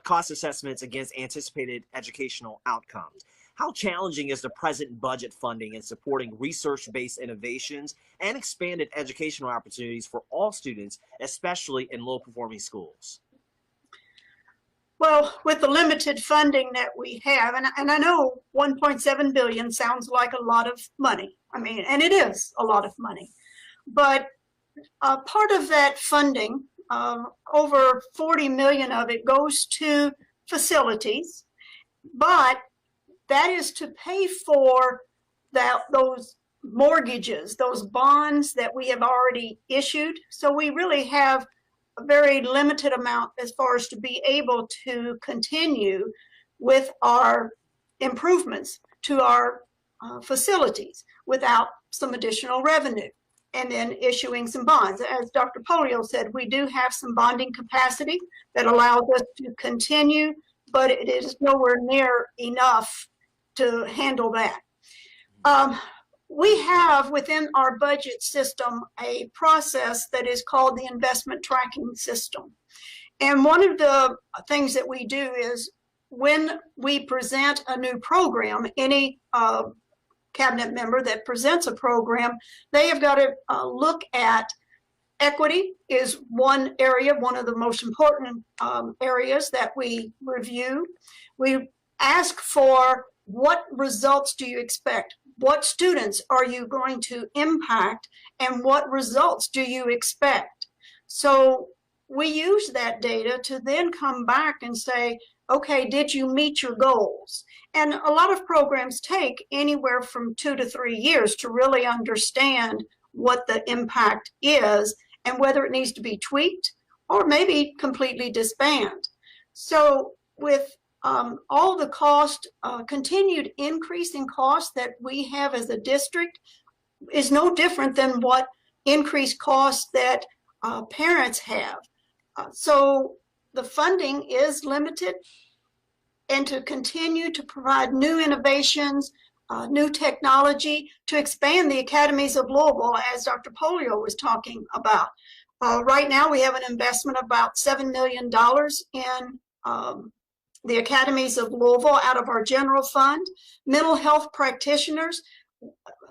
cost assessments against anticipated educational outcomes. How challenging is the present budget funding in supporting research-based innovations and expanded educational opportunities for all students, especially in low-performing schools? Well, with the limited funding that we have, and I know 1.7 billion sounds like a lot of money. I mean, and it is a lot of money. But part of that funding, over 40 million of it goes to facilities, but that is to pay for those mortgages, those bonds that we have already issued. So we really have a very limited amount as far as to be able to continue with our improvements to our facilities without some additional revenue. And then issuing some bonds. As Dr. Polio said, we do have some bonding capacity that allows us to continue, but it is nowhere near enough to handle that. We have within our budget system a process that is called the investment tracking system. And one of the things that we do is when we present a new program, any cabinet member that presents a program, they have got to look at equity is one area, one of the most important areas that we review. We ask for what results do you expect? What students are you going to impact, and what results do you expect? So we use that data to then come back and say, okay, did you meet your goals? And a lot of programs take anywhere from 2 to 3 years to really understand what the impact is and whether it needs to be tweaked or maybe completely disband. So with all the cost, continued increase in cost that we have as a district is no different than what increased costs that parents have. So the funding is limited, and to continue to provide new innovations, new technology to expand the academies of Louisville, as Dr. Polio was talking about. Right now, we have an investment of about $7 million in the academies of Louisville out of our general fund. Mental health practitioners,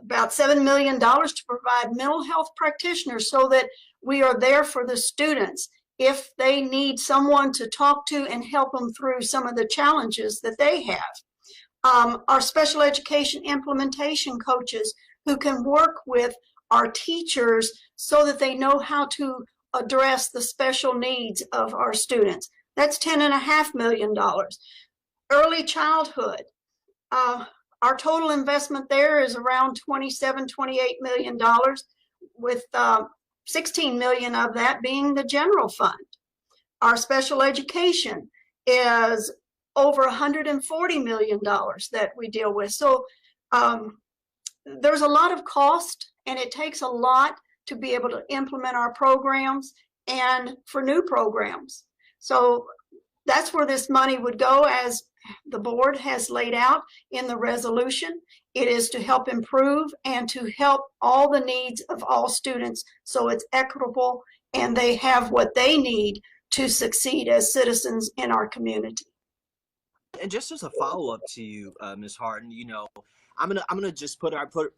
about $7 million to provide mental health practitioners so that we are there for the students if they need someone to talk to and help them through some of the challenges that they have. Our special education implementation coaches who can work with our teachers so that they know how to address the special needs of our students. That's $10.5 million. Early childhood, our total investment there is around $27, $28 million, with 16 million of that being the general fund. Our special education is over $140 million that we deal with. So there's a lot of cost, and it takes a lot to be able to implement our programs and for new programs. So that's where this money would go, as the board has laid out in the resolution. It is to help improve and to help all the needs of all students so it's equitable and they have what they need to succeed as citizens in our community. And just as a follow-up to you, Ms. Harden, you know, I'm gonna just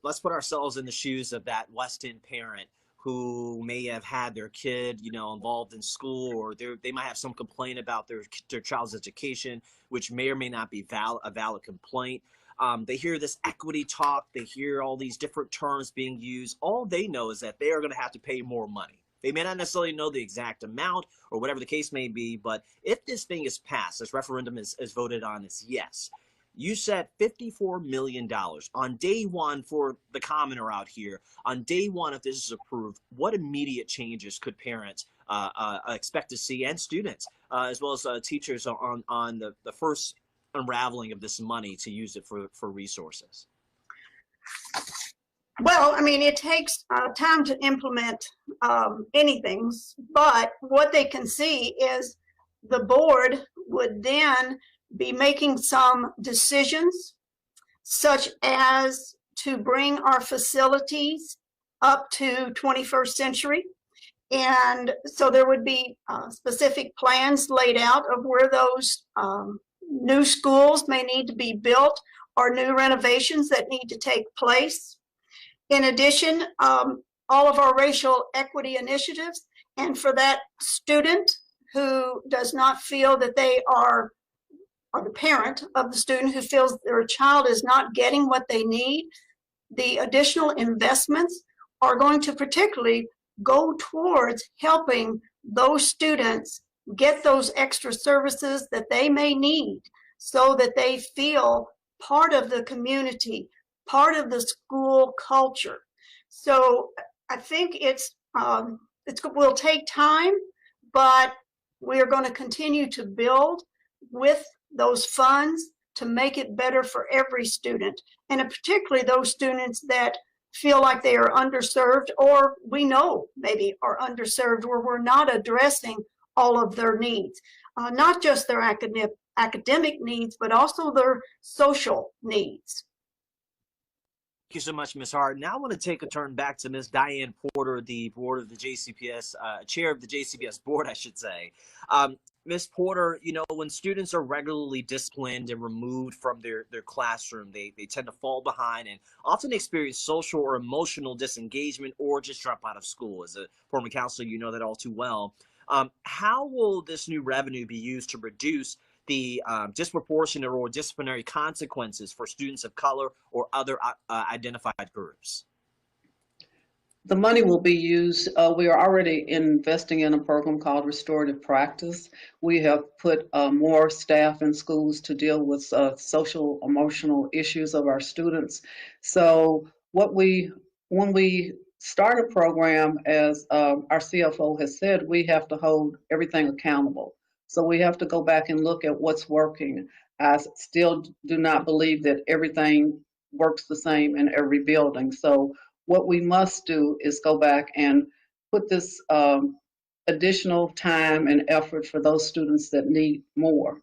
let's put ourselves in the shoes of that West End parent who may have had their kid, you know, involved in school, or they might have some complaint about their child's education, which may or may not be a valid complaint. They hear this equity talk, they hear all these different terms being used. All they know is that they are going to have to pay more money. They may not necessarily know the exact amount or whatever the case may be, but if this thing is passed, this referendum is voted on as yes, you said $54 million on day one for the commoner out here. On day one, if this is approved, what immediate changes could parents expect to see, and students, as well as teachers on the first unraveling of this money to use it for resources? Well, I mean, it takes time to implement anything, but what they can see is the board would then be making some decisions, such as to bring our facilities up to 21st century. And so there would be specific plans laid out of where those new schools may need to be built or new renovations that need to take place. In addition, all of our racial equity initiatives, and for that student who does not feel that they are, or the parent of the student who feels their child is not getting what they need, the additional investments are going to particularly go towards helping those students get those extra services that they may need so that they feel part of the community, part of the school culture. So I think it will take time, but we are going to continue to build with those funds to make it better for every student, and particularly those students that feel like they are underserved, or we know maybe are underserved, where we're not addressing all of their needs, not just their academic needs, but also their social needs. Thank you so much, Ms. Hart. Now I want to take a turn back to Ms. Diane Porter, the board of the JCPS, chair of the JCPS board, I should say. Ms. Porter, you know, when students are regularly disciplined and removed from their classroom, they tend to fall behind and often experience social or emotional disengagement or just drop out of school. As a former counselor, you know that all too well. How will this new revenue be used to reduce the disproportionate or disciplinary consequences for students of color or other identified groups? The money will be used. We are already investing in a program called Restorative Practice. We have put more staff in schools to deal with social emotional issues of our students. So when we start a program, as our CFO has said, we have to hold everything accountable. So we have to go back and look at what's working. I still do not believe that everything works the same in every building. So what we must do is go back and put this additional time and effort for those students that need more.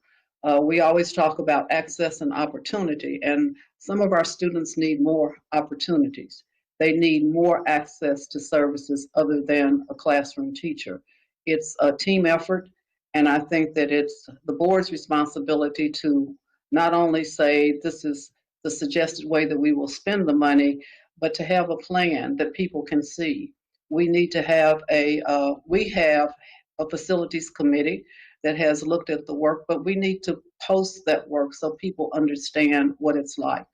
We always talk about access and opportunity, and some of our students need more opportunities. They need more access to services other than a classroom teacher. It's a team effort, and I think that it's the board's responsibility to not only say this is the suggested way that we will spend the money, but to have a plan that people can see. We need to have we have a facilities committee that has looked at the work, but we need to post that work so people understand what it's like.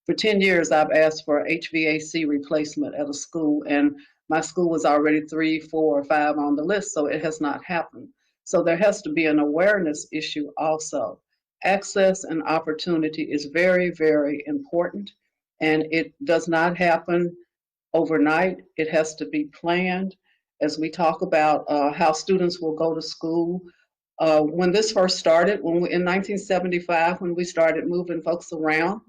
For 10 years, I've asked for HVAC replacement at a school, and my school was already 3, 4, or 5 on the list, so it has not happened. So there has to be an awareness issue also. Access and opportunity is very, very important, and it does not happen overnight. It has to be planned. As we talk about how students will go to school, when this first started, in 1975, when we started moving folks around,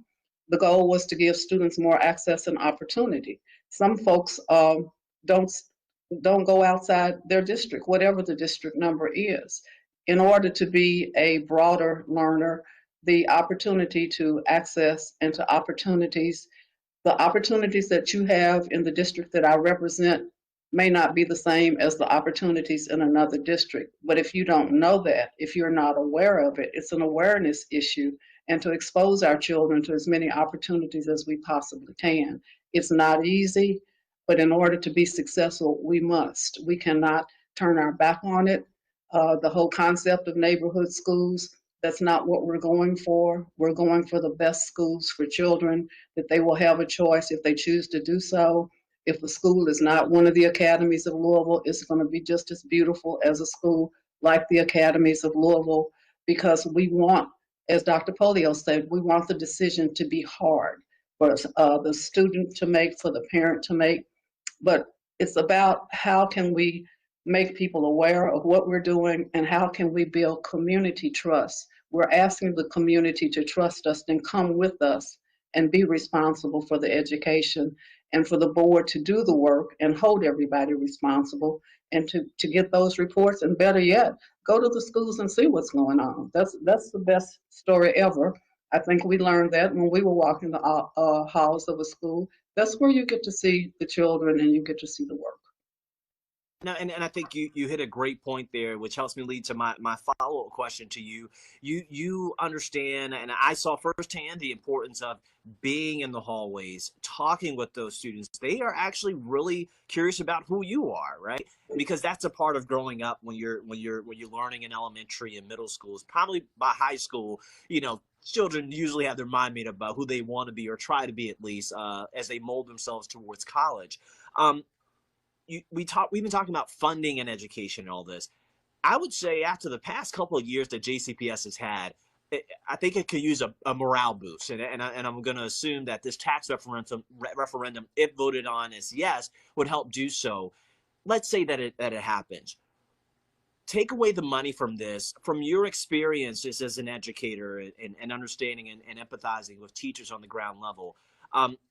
the goal was to give students more access and opportunity. Some folks don't go outside their district, whatever the district number is. In order to be a broader learner, the opportunity to access and to opportunities, the opportunities that you have in the district that I represent may not be the same as the opportunities in another district. But if you don't know that, if you're not aware of it, it's an awareness issue, and to expose our children to as many opportunities as we possibly can. It's not easy, but in order to be successful, we must. We cannot turn our back on it. The whole concept of neighborhood schools, that's not what we're going for. We're going for the best schools for children, that they will have a choice if they choose to do so. If the school is not one of the academies of Louisville, it's going to be just as beautiful as a school like the academies of Louisville, because we want, as Dr. Polio said, we want the decision to be hard for the student to make, for the parent to make. But it's about how can we make people aware of what we're doing, and how can we build community trust. We're asking the community to trust us and come with us and be responsible for the education, and for the board to do the work and hold everybody responsible, and to get those reports, and better yet, go to the schools and see what's going on. That's the best story ever. I think we learned that when we were walking the halls of a school. That's where you get to see the children and you get to see the work. Now, and I think you hit a great point there, which helps me lead to my follow-up question to you. You understand, and I saw firsthand the importance of being in the hallways, talking with those students. They are actually really curious about who you are, right? Because that's a part of growing up when you're learning in elementary and middle schools. Probably by high school, children usually have their mind made up about who they want to be, or try to be at least, as they mold themselves towards college. We've been talking about funding and education and all this. I would say after the past couple of years that JCPS has had, I think it could use a morale boost. And I'm going to assume that this tax referendum, if voted on as yes, would help do so. Let's say that it happens. Take away the money from this, from your experience just as an educator and understanding and empathizing with teachers on the ground level.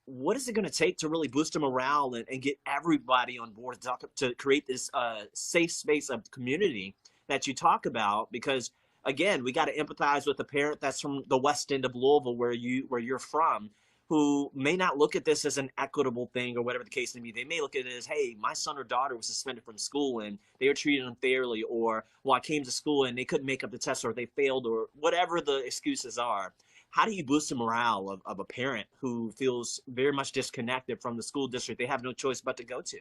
What is it going to take to really boost the morale and get everybody on board to create this safe space of community that you talk about? Because again, we got to empathize with a parent that's from the West End of Louisville, where you're from, who may not look at this as an equitable thing or whatever the case may be. They may look at it as, hey, my son or daughter was suspended from school and they were treated unfairly, or, well, I came to school and they couldn't make up the test, or they failed, or whatever the excuses are. How do you boost the morale of a parent who feels very much disconnected from the school district they have no choice but to go to?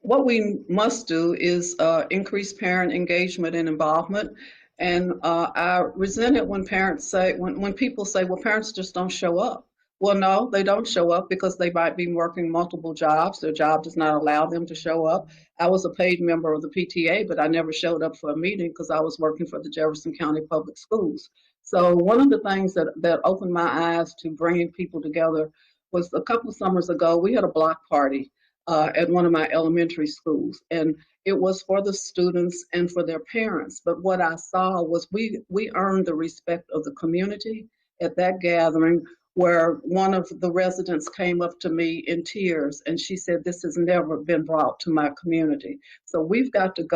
What we must do is increase parent engagement and involvement. And I resent it when parents say, when people say, well, parents just don't show up. Well, no, they don't show up because they might be working multiple jobs. Their job does not allow them to show up. I was a paid member of the PTA, but I never showed up for a meeting because I was working for the Jefferson County Public Schools. So one of the things that opened my eyes to bringing people together was a couple of summers ago, we had a block party at one of my elementary schools. And it was for the students and for their parents. But what I saw was we earned the respect of the community at that gathering, where one of the residents came up to me in tears and she said, this has never been brought to my community. So we've got to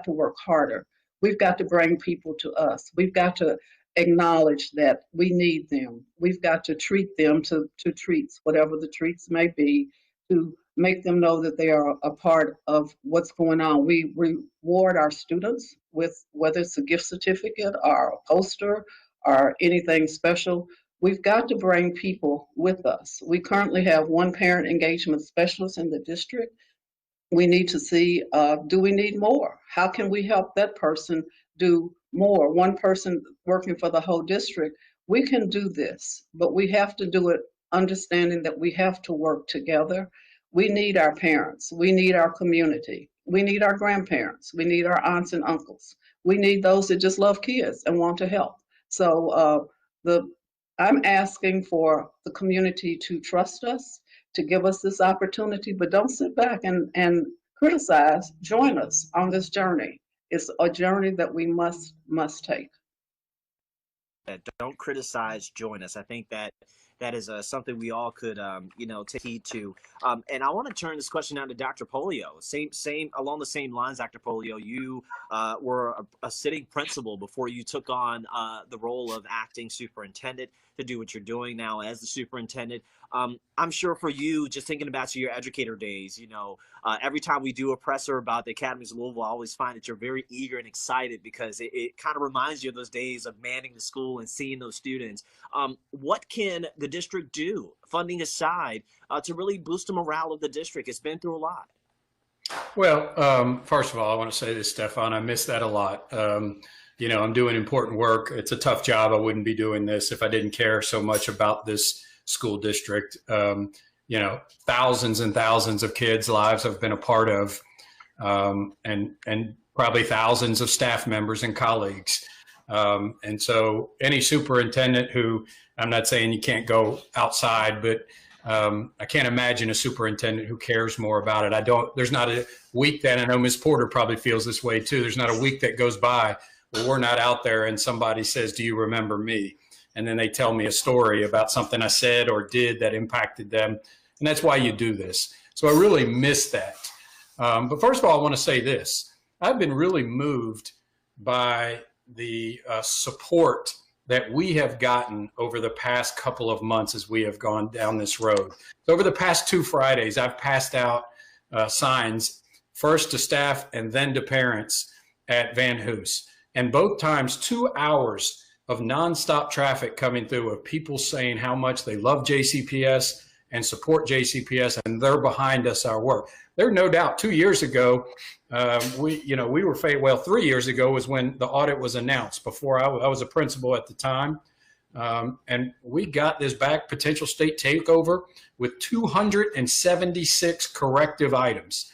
work harder. We've got to bring people to us. We've got to acknowledge that we need them. We've got to treat them to treats, whatever the treats may be, to make them know that they are a part of what's going on. We reward our students with, whether it's a gift certificate or a poster or anything special. We've got to bring people with us. We currently have one parent engagement specialist in the district. We need to see, do we need more? How can we help that person do more? One person working for the whole district, we can do this, but we have to do it understanding that we have to work together. We need our parents. We need our community. We need our grandparents. We need our aunts and uncles. We need those that just love kids and want to help. So I'm asking for the community to trust us, to give us this opportunity, but don't sit back and criticize. Join us on this journey. It's a journey that we must take. Don't criticize, join us. I think that is something we all could, take heed to. And I want to turn this question out to Dr. Pollio. Same along the same lines, Dr. Pollio. You were a sitting principal before you took on the role of acting superintendent to do what you're doing now as the superintendent. I'm sure for you, just thinking about your educator days, every time we do a presser about the Academies of Louisville, I always find that you're very eager and excited because it kind of reminds you of those days of manning the school and seeing those students. What can the district do, funding aside, to really boost the morale of the district? It's been through a lot. Well, first of all, I want to say this, Stefan, I miss that a lot. I'm doing important work. It's a tough job. I wouldn't be doing this if I didn't care so much about this school district. Thousands and thousands of kids' lives I've been a part of, and probably thousands of staff members and colleagues. And so any superintendent who, I'm not saying you can't go outside, but I can't imagine a superintendent who cares more about it. There's not a week that, I know Ms. Porter probably feels this way too, there's not a week that goes by where we're not out there and somebody says, do you remember me? And then they tell me a story about something I said or did that impacted them. And that's why you do this. So I really miss that. But first of all, I want to say this. I've been really moved by the support that we have gotten over the past couple of months as we have gone down this road. So over the past 2 Fridays, I've passed out signs, first to staff and then to parents at Van Hoos. And both times, 2 hours of nonstop traffic coming through of people saying how much they love JCPS and support JCPS, and they're behind us, our work. There's no doubt 2 years ago, we were 3 years ago was when the audit was announced, before I was a principal at the time. And we got this back, potential state takeover, with 276 corrective items.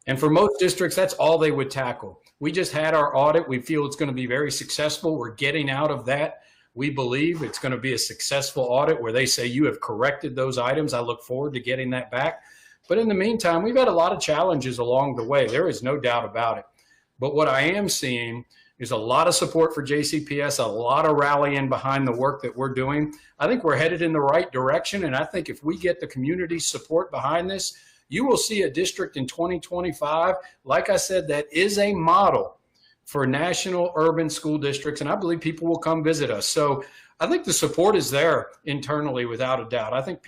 And for most districts, that's all they would tackle. We just had our audit. We feel it's going to be very successful. We're getting out of that. We believe it's going to be a successful audit where they say you have corrected those items. I look forward to getting that back. But in the meantime, we've had a lot of challenges along the way. There is no doubt about it. But what I am seeing is a lot of support for JCPS, a lot of rallying behind the work that we're doing. I think we're headed in the right direction. And I think if we get the community support behind this, you will see a district in 2025, like I said, that is a model for national urban school districts. And I believe people will come visit us. So I think the support is there internally, without a doubt. I think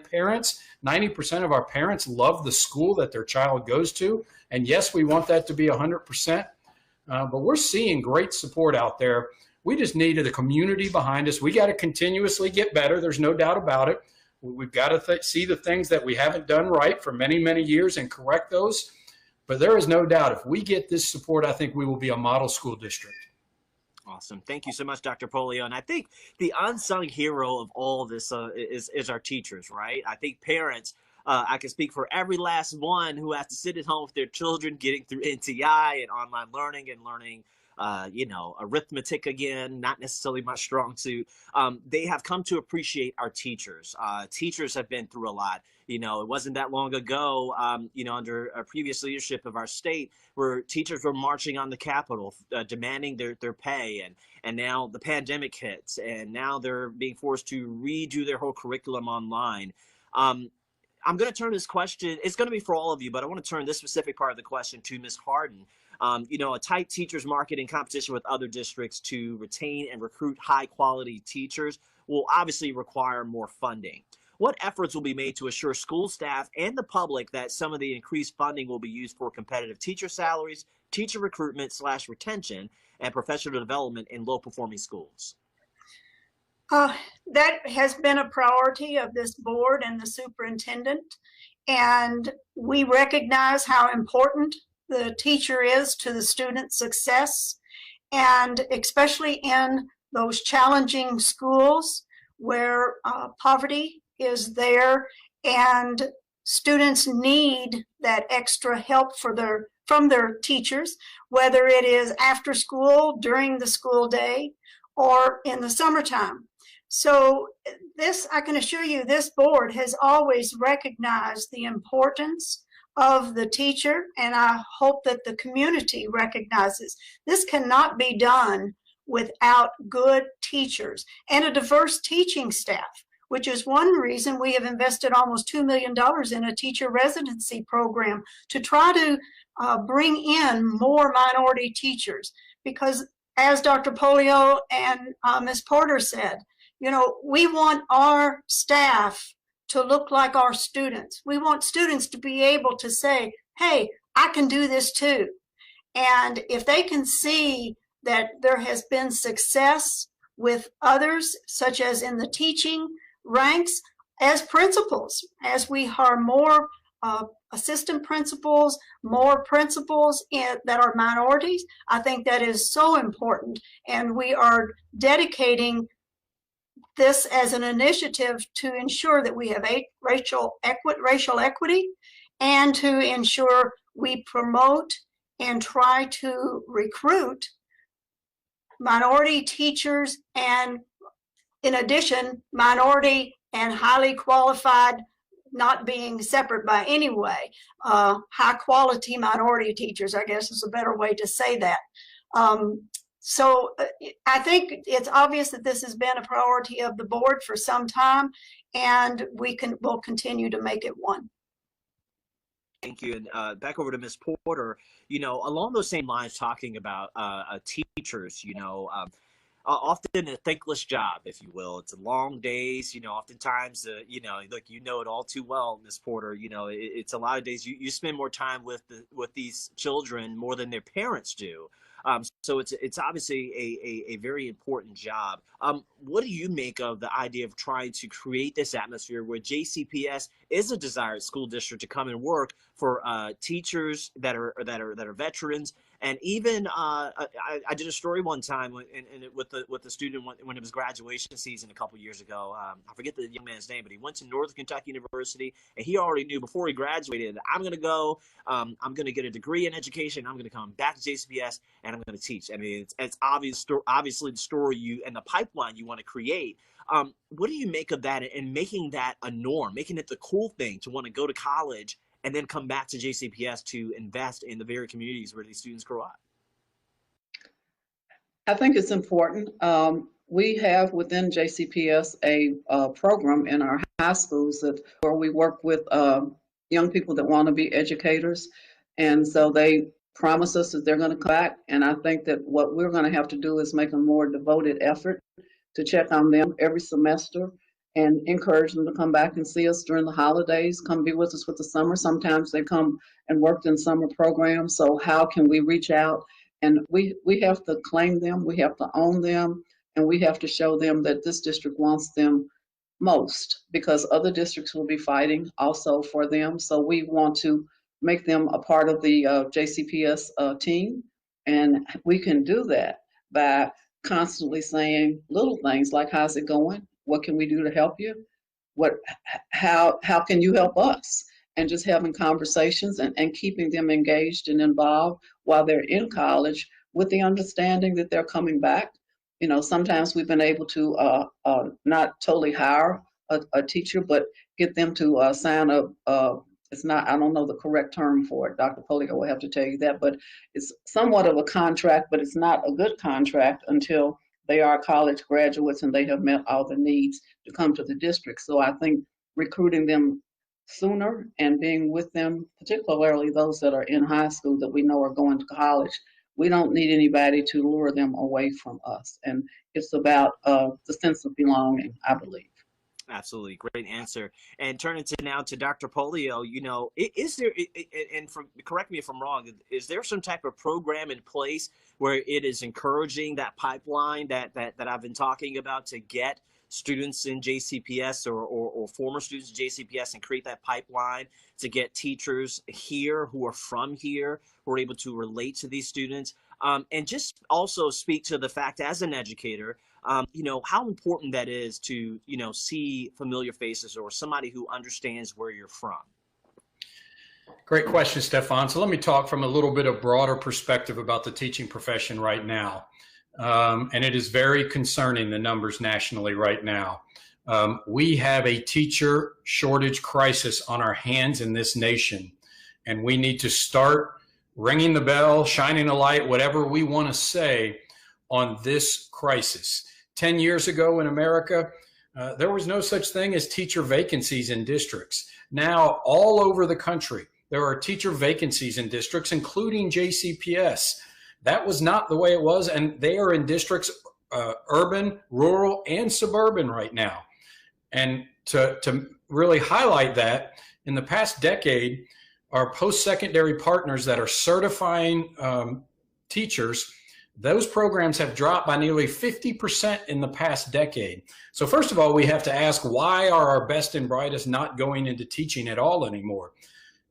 parents, 90% of our parents love the school that their child goes to. And yes, we want that to be 100%, but we're seeing great support out there. We just needed the community behind us. We got to continuously get better. There's no doubt about it. We've got to see the things that we haven't done right for many, many years and correct those. But there is no doubt if we get this support, I think we will be a model school district. Awesome. Thank you so much, Dr. Polio. And I think the unsung hero of all of this is our teachers, right? I think parents, I can speak for every last one who has to sit at home with their children, getting through NTI and online learning and learning, arithmetic again, not necessarily my strong suit. They have come to appreciate our teachers. Teachers have been through a lot. It wasn't that long ago, under a previous leadership of our state, where teachers were marching on the Capitol, demanding their pay, and now the pandemic hits, and now they're being forced to redo their whole curriculum online. I'm going to turn this question, it's going to be for all of you, but I want to turn this specific part of the question to Ms. Harden. A tight teachers market in competition with other districts to retain and recruit high quality teachers will obviously require more funding. What efforts will be made to assure school staff and the public that some of the increased funding will be used for competitive teacher salaries, teacher recruitment / retention, and professional development in low performing schools? That has been a priority of this board and the superintendent, and we recognize how important the teacher is to the student's success, and especially in those challenging schools where poverty is there and students need that extra help from their teachers, whether it is after school, during the school day, or in the summertime. So this, I can assure you, this board has always recognized the importance of the teacher, and I hope that the community recognizes this cannot be done without good teachers and a diverse teaching staff, which is one reason we have invested almost $2 million in a teacher residency program to try to bring in more minority teachers. Because as Dr. Polio and Ms. Porter said, we want our staff to look like our students. We want students to be able to say, hey, I can do this too. And if they can see that there has been success with others, such as in the teaching ranks, as principals, as we are more assistant principals, more principals that are minorities, I think that is so important. And we are dedicating this as an initiative to ensure that we have racial equity and to ensure we promote and try to recruit minority teachers, and in addition, minority and highly qualified, not being separate by any way, high quality minority teachers, I guess is a better way to say that. So I think it's obvious that this has been a priority of the board for some time, and we'll continue to make it one. Thank you. And back over to Ms. Porter, along those same lines, talking about teachers, often a thankless job, if you will. It's long days, oftentimes, look, it all too well, Ms. Porter, it's a lot of days you spend more time with these children more than their parents do. So it's obviously a very important job. What do you make of the idea of trying to create this atmosphere where JCPS is a desired school district to come and work for teachers that are veterans? And even I did a story one time with the student when it was graduation season a couple years ago. I forget the young man's name, but he went to Northern Kentucky University, and he already knew before he graduated, I'm going to go, I'm going to get a degree in education, I'm going to come back to JCPS, and I'm going to teach. I mean, it's obviously the story and the pipeline you want to create. What do you make of that and making that a norm, making it the cool thing to want to go to college and then come back to JCPS to invest in the very communities where these students grow up? I think it's important. We have within JCPS a program in our high schools where we work with young people that want to be educators. And so they promise us that they're going to come back. And I think that what we're going to have to do is make a more devoted effort to check on them every semester and encourage them to come back and see us during the holidays, come be with us with the summer. Sometimes they come and work in summer programs. So how can we reach out? And we have to claim them, we have to own them, and we have to show them that this district wants them most, because other districts will be fighting also for them. So we want to make them a part of the JCPS team. And we can do that by constantly saying little things like, how's it going? What can we do to help you? How can you help us? And just having conversations and keeping them engaged and involved while they're in college with the understanding that they're coming back. You know, sometimes we've been able to not totally hire a teacher, but get them to sign up. It's not, I don't know the correct term for it. Dr. Polio will have to tell you that, but it's somewhat of a contract, but it's not a good contract until they are college graduates and they have met all the needs to come to the district. So I think recruiting them sooner and being with them, particularly those that are in high school that we know are going to college, we don't need anybody to lure them away from us. And it's about the sense of belonging, I believe. Absolutely. Great answer. And turning to now to Dr. Polio, you know, is there, and correct me if I'm wrong, is there some type of program in place where it is encouraging that pipeline that I've been talking about to get students in JCPS or former students in JCPS and create that pipeline to get teachers here who are from here, who are able to relate to these students? And just also speak to the fact as an educator, you know, how important that is to, you know, see familiar faces or somebody who understands where you're from. Great question, Stefan. So let me talk from a little bit of broader perspective about the teaching profession right now. And it is very concerning, the numbers nationally right now. We have a teacher shortage crisis on our hands in this nation, and we need to start ringing the bell, shining a light, whatever we want to say on this crisis. 10 years ago in America, there was no such thing as teacher vacancies in districts. Now, all over the country, there are teacher vacancies in districts, including JCPS. That was not the way it was, and they are in districts, urban, rural, and suburban right now. And to really highlight that, in the past decade, our post-secondary partners that are certifying teachers, those programs have dropped by nearly 50% in the past decade. So first of all, we have to ask, why are our best and brightest not going into teaching at all anymore?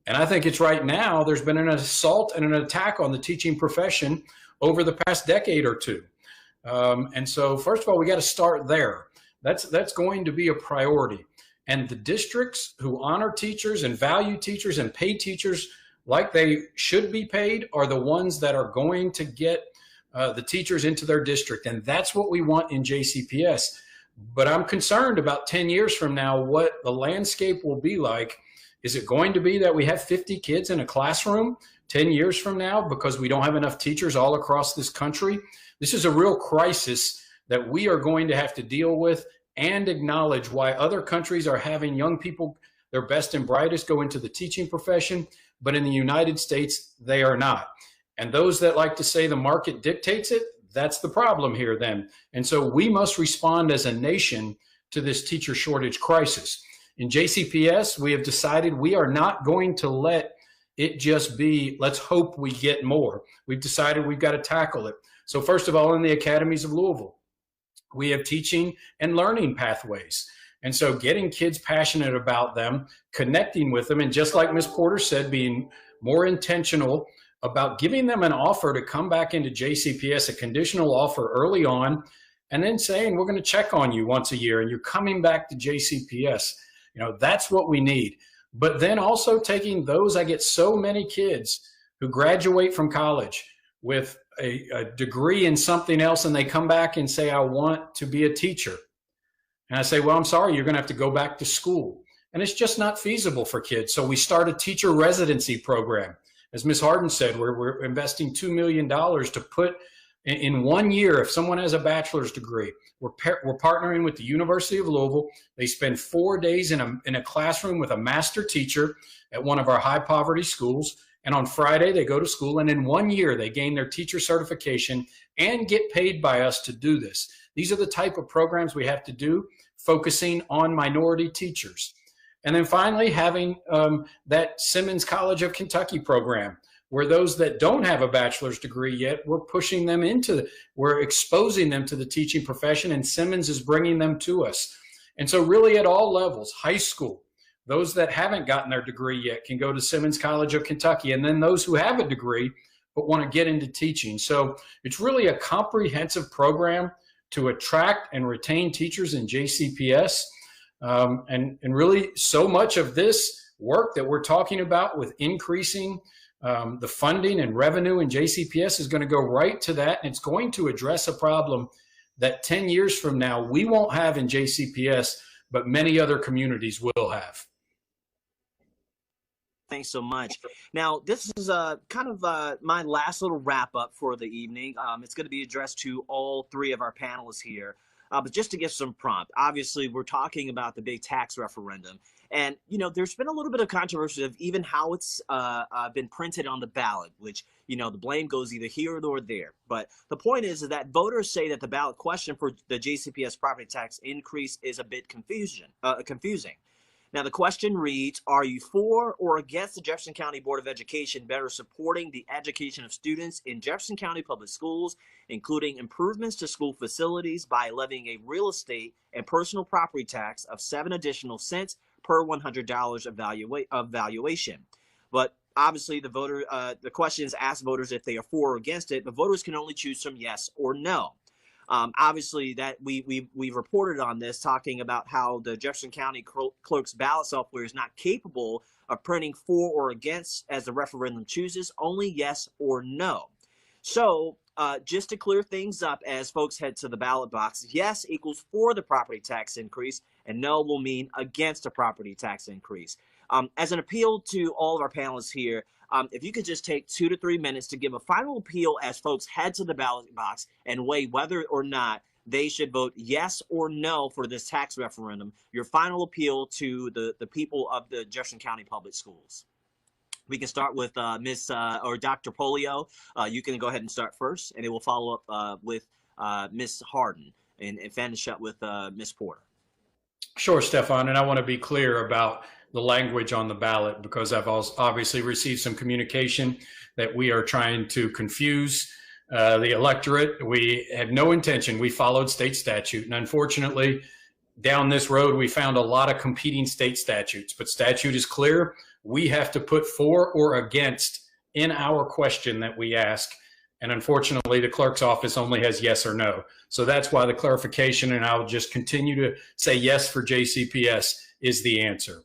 And I think it's right now, there's been an assault and an attack on the teaching profession over the past decade or two. And so first of all, we got to start there. That's going to be a priority. And the districts who honor teachers and value teachers and pay teachers like they should be paid are the ones that are going to get the teachers into their district. And that's what we want in JCPS. But I'm concerned about 10 years from now, what the landscape will be like. Is it going to be that we have 50 kids in a classroom 10 years from now because we don't have enough teachers all across this country? This is a real crisis that we are going to have to deal with and acknowledge why other countries are having young people, their best and brightest, go into the teaching profession, but in the United States, they are not. And those that like to say the market dictates it, that's the problem here then. And so we must respond as a nation to this teacher shortage crisis. In JCPS, we have decided we are not going to let it just be, let's hope we get more. We've decided we've got to tackle it. So first of all, in the academies of Louisville, we have teaching and learning pathways. And so getting kids passionate about them, connecting with them, and just like Ms. Porter said, being more intentional about giving them an offer to come back into JCPS, a conditional offer early on, and then saying, we're going to check on you once a year and you're coming back to JCPS. You know, that's what we need. But then also taking those, I get so many kids who graduate from college with a degree in something else and they come back and say, I want to be a teacher. And I say, well, I'm sorry, you're going to have to go back to school. And it's just not feasible for kids. So we start a teacher residency program. As Ms. Harden said, we're investing $2 million to put in 1 year, if someone has a bachelor's degree, we're partnering with the University of Louisville. They spend 4 days in a classroom with a master teacher at one of our high poverty schools. And on Friday, they go to school. And in 1 year, they gain their teacher certification and get paid by us to do this. These are the type of programs we have to do, focusing on minority teachers. And then finally, having that Simmons College of Kentucky program, where those that don't have a bachelor's degree yet, we're pushing them we're exposing them to the teaching profession, and Simmons is bringing them to us. And so really at all levels, high school, those that haven't gotten their degree yet can go to Simmons College of Kentucky. And then those who have a degree but want to get into teaching. So it's really a comprehensive program to attract and retain teachers in JCPS. And really so much of this work that we're talking about with increasing the funding and revenue in JCPS is going to go right to that. And it's going to address a problem that 10 years from now we won't have in JCPS, but many other communities will have. Thanks so much. Now, this is kind of my last little wrap up for the evening. It's going to be addressed to all three of our panelists here. But just to give some prompt, obviously, we're talking about the big tax referendum. And, you know, there's been a little bit of controversy of even how it's been printed on the ballot, which, you know, the blame goes either here or there. But the point is that voters say that the ballot question for the JCPS property tax increase is a bit confusing. Now, the question reads, are you for or against the Jefferson County Board of Education better supporting the education of students in Jefferson County Public Schools, including improvements to school facilities by levying a real estate and personal property tax of 7 additional cents per $100 of valuation? But obviously, the questions ask voters if they are for or against it, but voters can only choose from yes or no. Obviously, that we've reported on this, talking about how the Jefferson County Clerk's ballot software is not capable of printing for or against as the referendum chooses, only yes or no. So just to clear things up as folks head to the ballot box, yes equals for the property tax increase, and no will mean against a property tax increase. As an appeal to all of our panelists here, if you could just take 2 to 3 minutes to give a final appeal as folks head to the ballot box and weigh whether or not they should vote yes or no for this tax referendum, your final appeal to the people of the Jefferson County Public Schools. We can start with Dr. Pollio. You can go ahead and start first, and it will follow up with Ms. Harden and finish up with Ms. Porter. Sure, Stefan, and I want to be clear about the language on the ballot, because I've also obviously received some communication that we are trying to confuse the electorate. We had no intention. We followed state statute, and unfortunately, down this road, we found a lot of competing state statutes, but statute is clear. We have to put for or against in our question that we ask. And unfortunately, the clerk's office only has yes or no. So that's why the clarification, and I'll just continue to say yes for JCPS is the answer.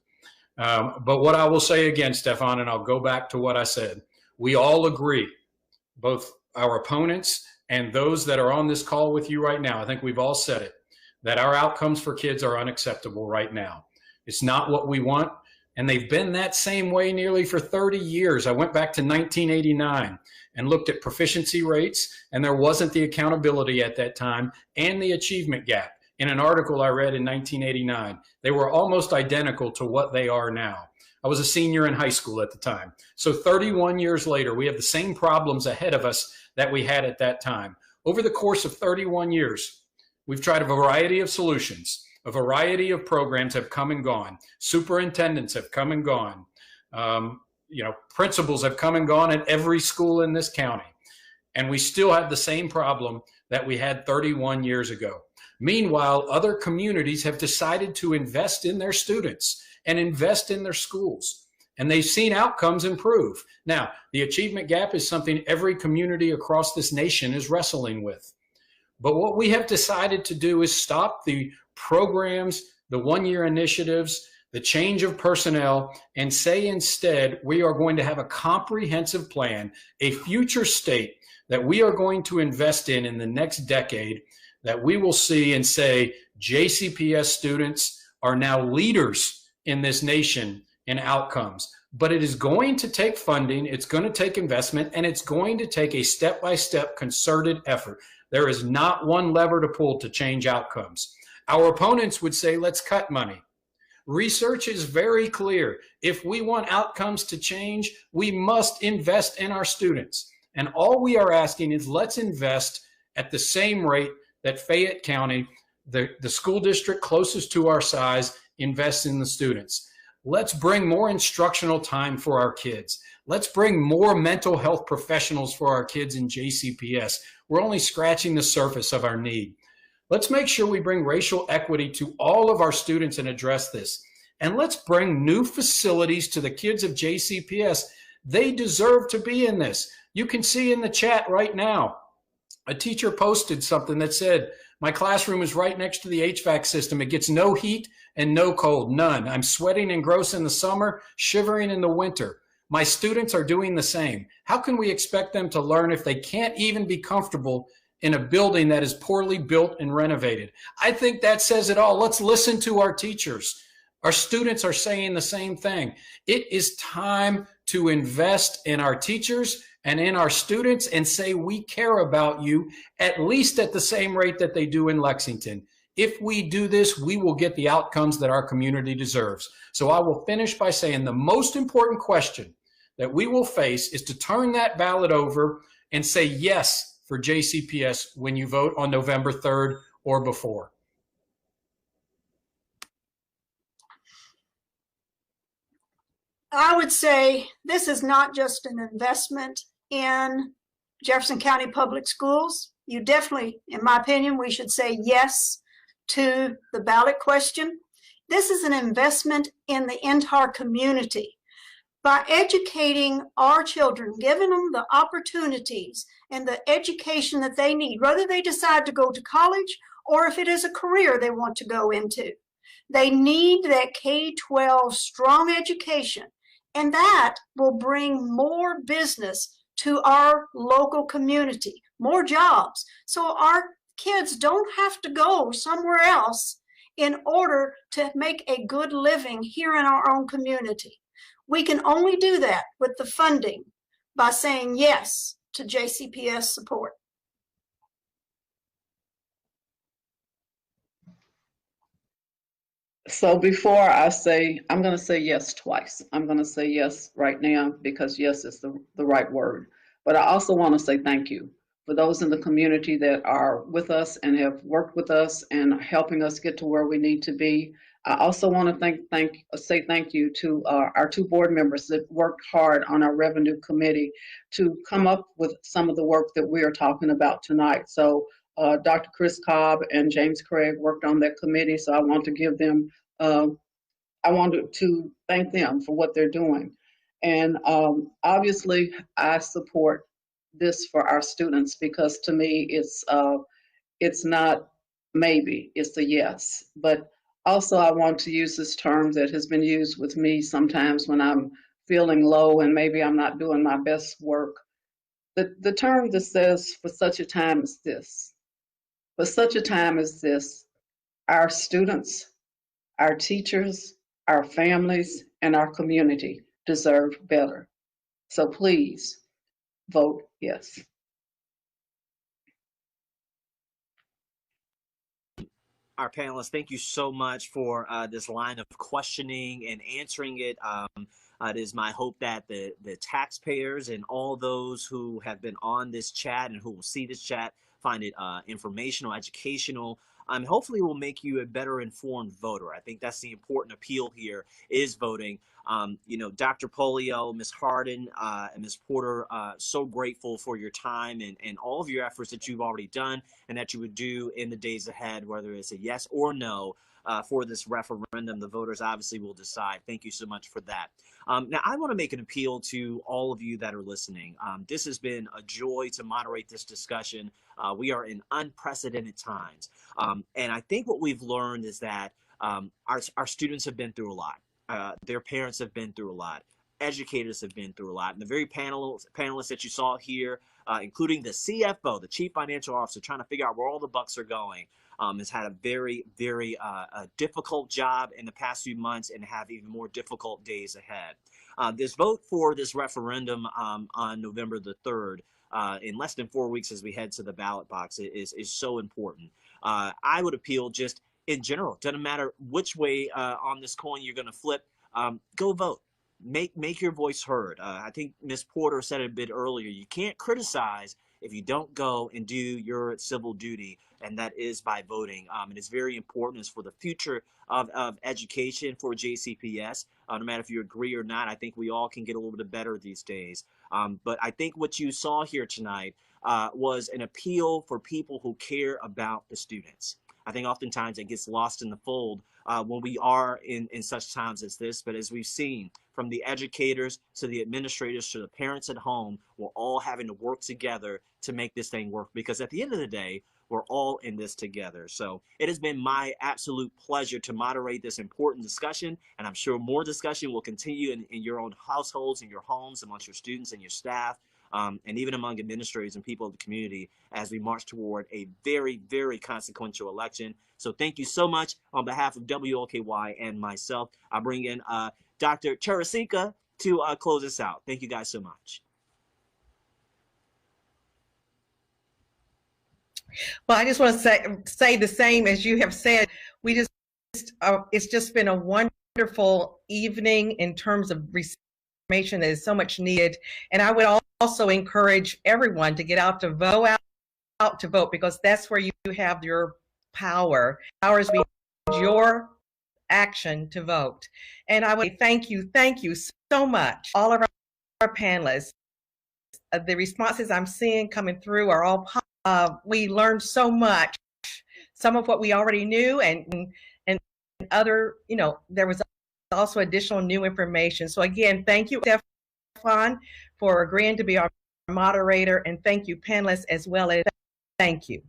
But what I will say again, Stefan, and I'll go back to what I said, we all agree, both our opponents and those that are on this call with you right now, I think we've all said it, that our outcomes for kids are unacceptable right now. It's not what we want, and they've been that same way nearly for 30 years. I went back to 1989 and looked at proficiency rates, and there wasn't the accountability at that time and the achievement gap. In an article I read in 1989, they were almost identical to what they are now. I was a senior in high school at the time. So 31 years later, we have the same problems ahead of us that we had at that time. Over the course of 31 years, we've tried a variety of solutions. A variety of programs have come and gone. Superintendents have come and gone. Principals have come and gone at every school in this county. And we still have the same problem that we had 31 years ago. Meanwhile, other communities have decided to invest in their students and invest in their schools, and they've seen outcomes improve. Now, the achievement gap is something every community across this nation is wrestling with. But what we have decided to do is stop the programs, the one-year initiatives, the change of personnel, and say instead we are going to have a comprehensive plan, a future state that we are going to invest in the next decade, that we will see and say JCPS students are now leaders in this nation in outcomes. But it is going to take funding, it's going to take investment, and it's going to take a step-by-step concerted effort. There is not one lever to pull to change outcomes. Our opponents would say, let's cut money. Research is very clear. If we want outcomes to change, we must invest in our students. And all we are asking is let's invest at the same rate that Fayette County, the school district closest to our size, invests in the students. Let's bring more instructional time for our kids. Let's bring more mental health professionals for our kids in JCPS. We're only scratching the surface of our need. Let's make sure we bring racial equity to all of our students and address this. And let's bring new facilities to the kids of JCPS. They deserve to be in this. You can see in the chat right now, a teacher posted something that said, my classroom is right next to the HVAC system. It gets no heat and no cold, none. I'm sweating and gross in the summer, shivering in the winter. My students are doing the same. How can we expect them to learn if they can't even be comfortable in a building that is poorly built and renovated? I think that says it all. Let's listen to our teachers. Our students are saying the same thing. It is time to invest in our teachers and in our students and say we care about you at least at the same rate that they do in Lexington. If we do this, we will get the outcomes that our community deserves. So I will finish by saying the most important question that we will face is to turn that ballot over and say yes for JCPS when you vote on November 3rd or before. I would say this is not just an investment in Jefferson County Public Schools. You definitely, in my opinion, we should say yes to the ballot question. This is an investment in the entire community. By educating our children, giving them the opportunities and the education that they need, whether they decide to go to college or if it is a career they want to go into. They need that K-12 strong education, and that will bring more business to our local community, more jobs. So our kids don't have to go somewhere else in order to make a good living here in our own community. We can only do that with the funding by saying yes to JCPS support. So before I say, I'm going to say yes twice. I'm going to say yes right now because yes is the right word. But I also want to say thank you for those in the community that are with us and have worked with us and helping us get to where we need to be. I also want to say thank you to our two board members that worked hard on our revenue committee to come up with some of the work that we are talking about tonight. So Dr. Chris Cobb and James Craig worked on that committee, so I want to give them, I wanted to thank them for what they're doing. And obviously, I support this for our students because to me, it's not maybe, it's a yes. But also, I want to use this term that has been used with me sometimes when I'm feeling low and maybe I'm not doing my best work. The term that says, for such a time as this. For such a time as this, our students, our teachers, our families, and our community deserve better. So please vote yes. Our panelists, thank you so much for this line of questioning and answering it. It is my hope that the taxpayers and all those who have been on this chat and who will see this chat find it informational, educational, hopefully will make you a better informed voter. I think that's the important appeal here is voting. You know, Dr. Pollio, Ms. Hardin, and Ms. Porter, so grateful for your time and all of your efforts that you've already done and that you would do in the days ahead, whether it's a yes or no for this referendum. The voters obviously will decide. Thank you so much for that. Now, I want to make an appeal to all of you that are listening. This has been a joy to moderate this discussion. We are in unprecedented times. And I think what we've learned is that our students have been through a lot. Their parents have been through a lot. Educators have been through a lot. And the very panelists that you saw here, including the CFO, the Chief Financial Officer, trying to figure out where all the bucks are going, has had a very, very difficult job in the past few months and have even more difficult days ahead. This vote for this referendum on November the 3rd, in less than 4 weeks as we head to the ballot box, is so important. I would appeal just in general. Doesn't matter which way on this coin you're going to flip. Go vote. Make your voice heard. I think Ms. Porter said it a bit earlier. You can't criticize if you don't go and do your civil duty, and that is by voting. It is very important. It's for the future of education for JCPS. No matter if you agree or not, I think we all can get a little bit better these days. But I think what you saw here tonight was an appeal for people who care about the students. I think oftentimes it gets lost in the fold when we are in such times as this. But as we've seen, from the educators to the administrators to the parents at home, we're all having to work together to make this thing work, because at the end of the day, we're all in this together. So it has been my absolute pleasure to moderate this important discussion, and I'm sure more discussion will continue in your own households, in your homes, amongst your students and your staff, and even among administrators and people of the community as we march toward a very, very consequential election. So thank you so much on behalf of WLKY and myself. I'll bring in Dr. Charasika to close us out. Thank you guys so much. Well, I just want to say the same as you have said. We just it's just been a wonderful evening in terms of information that is so much needed. And I would also encourage everyone to get out to vote, because that's where you have your power. Power is being your action to vote. And I would thank you so much, all of our panelists. The responses I'm seeing coming through are all positive. We learned so much, some of what we already knew, and other, there was also additional new information. So again, thank you, Stefan, for agreeing to be our moderator, and thank you, panelists, as well as thank you.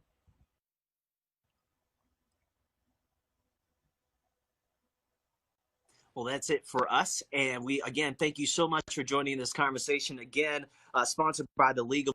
Well, that's it for us. And we, again, thank you so much for joining this conversation. Again, sponsored by the League of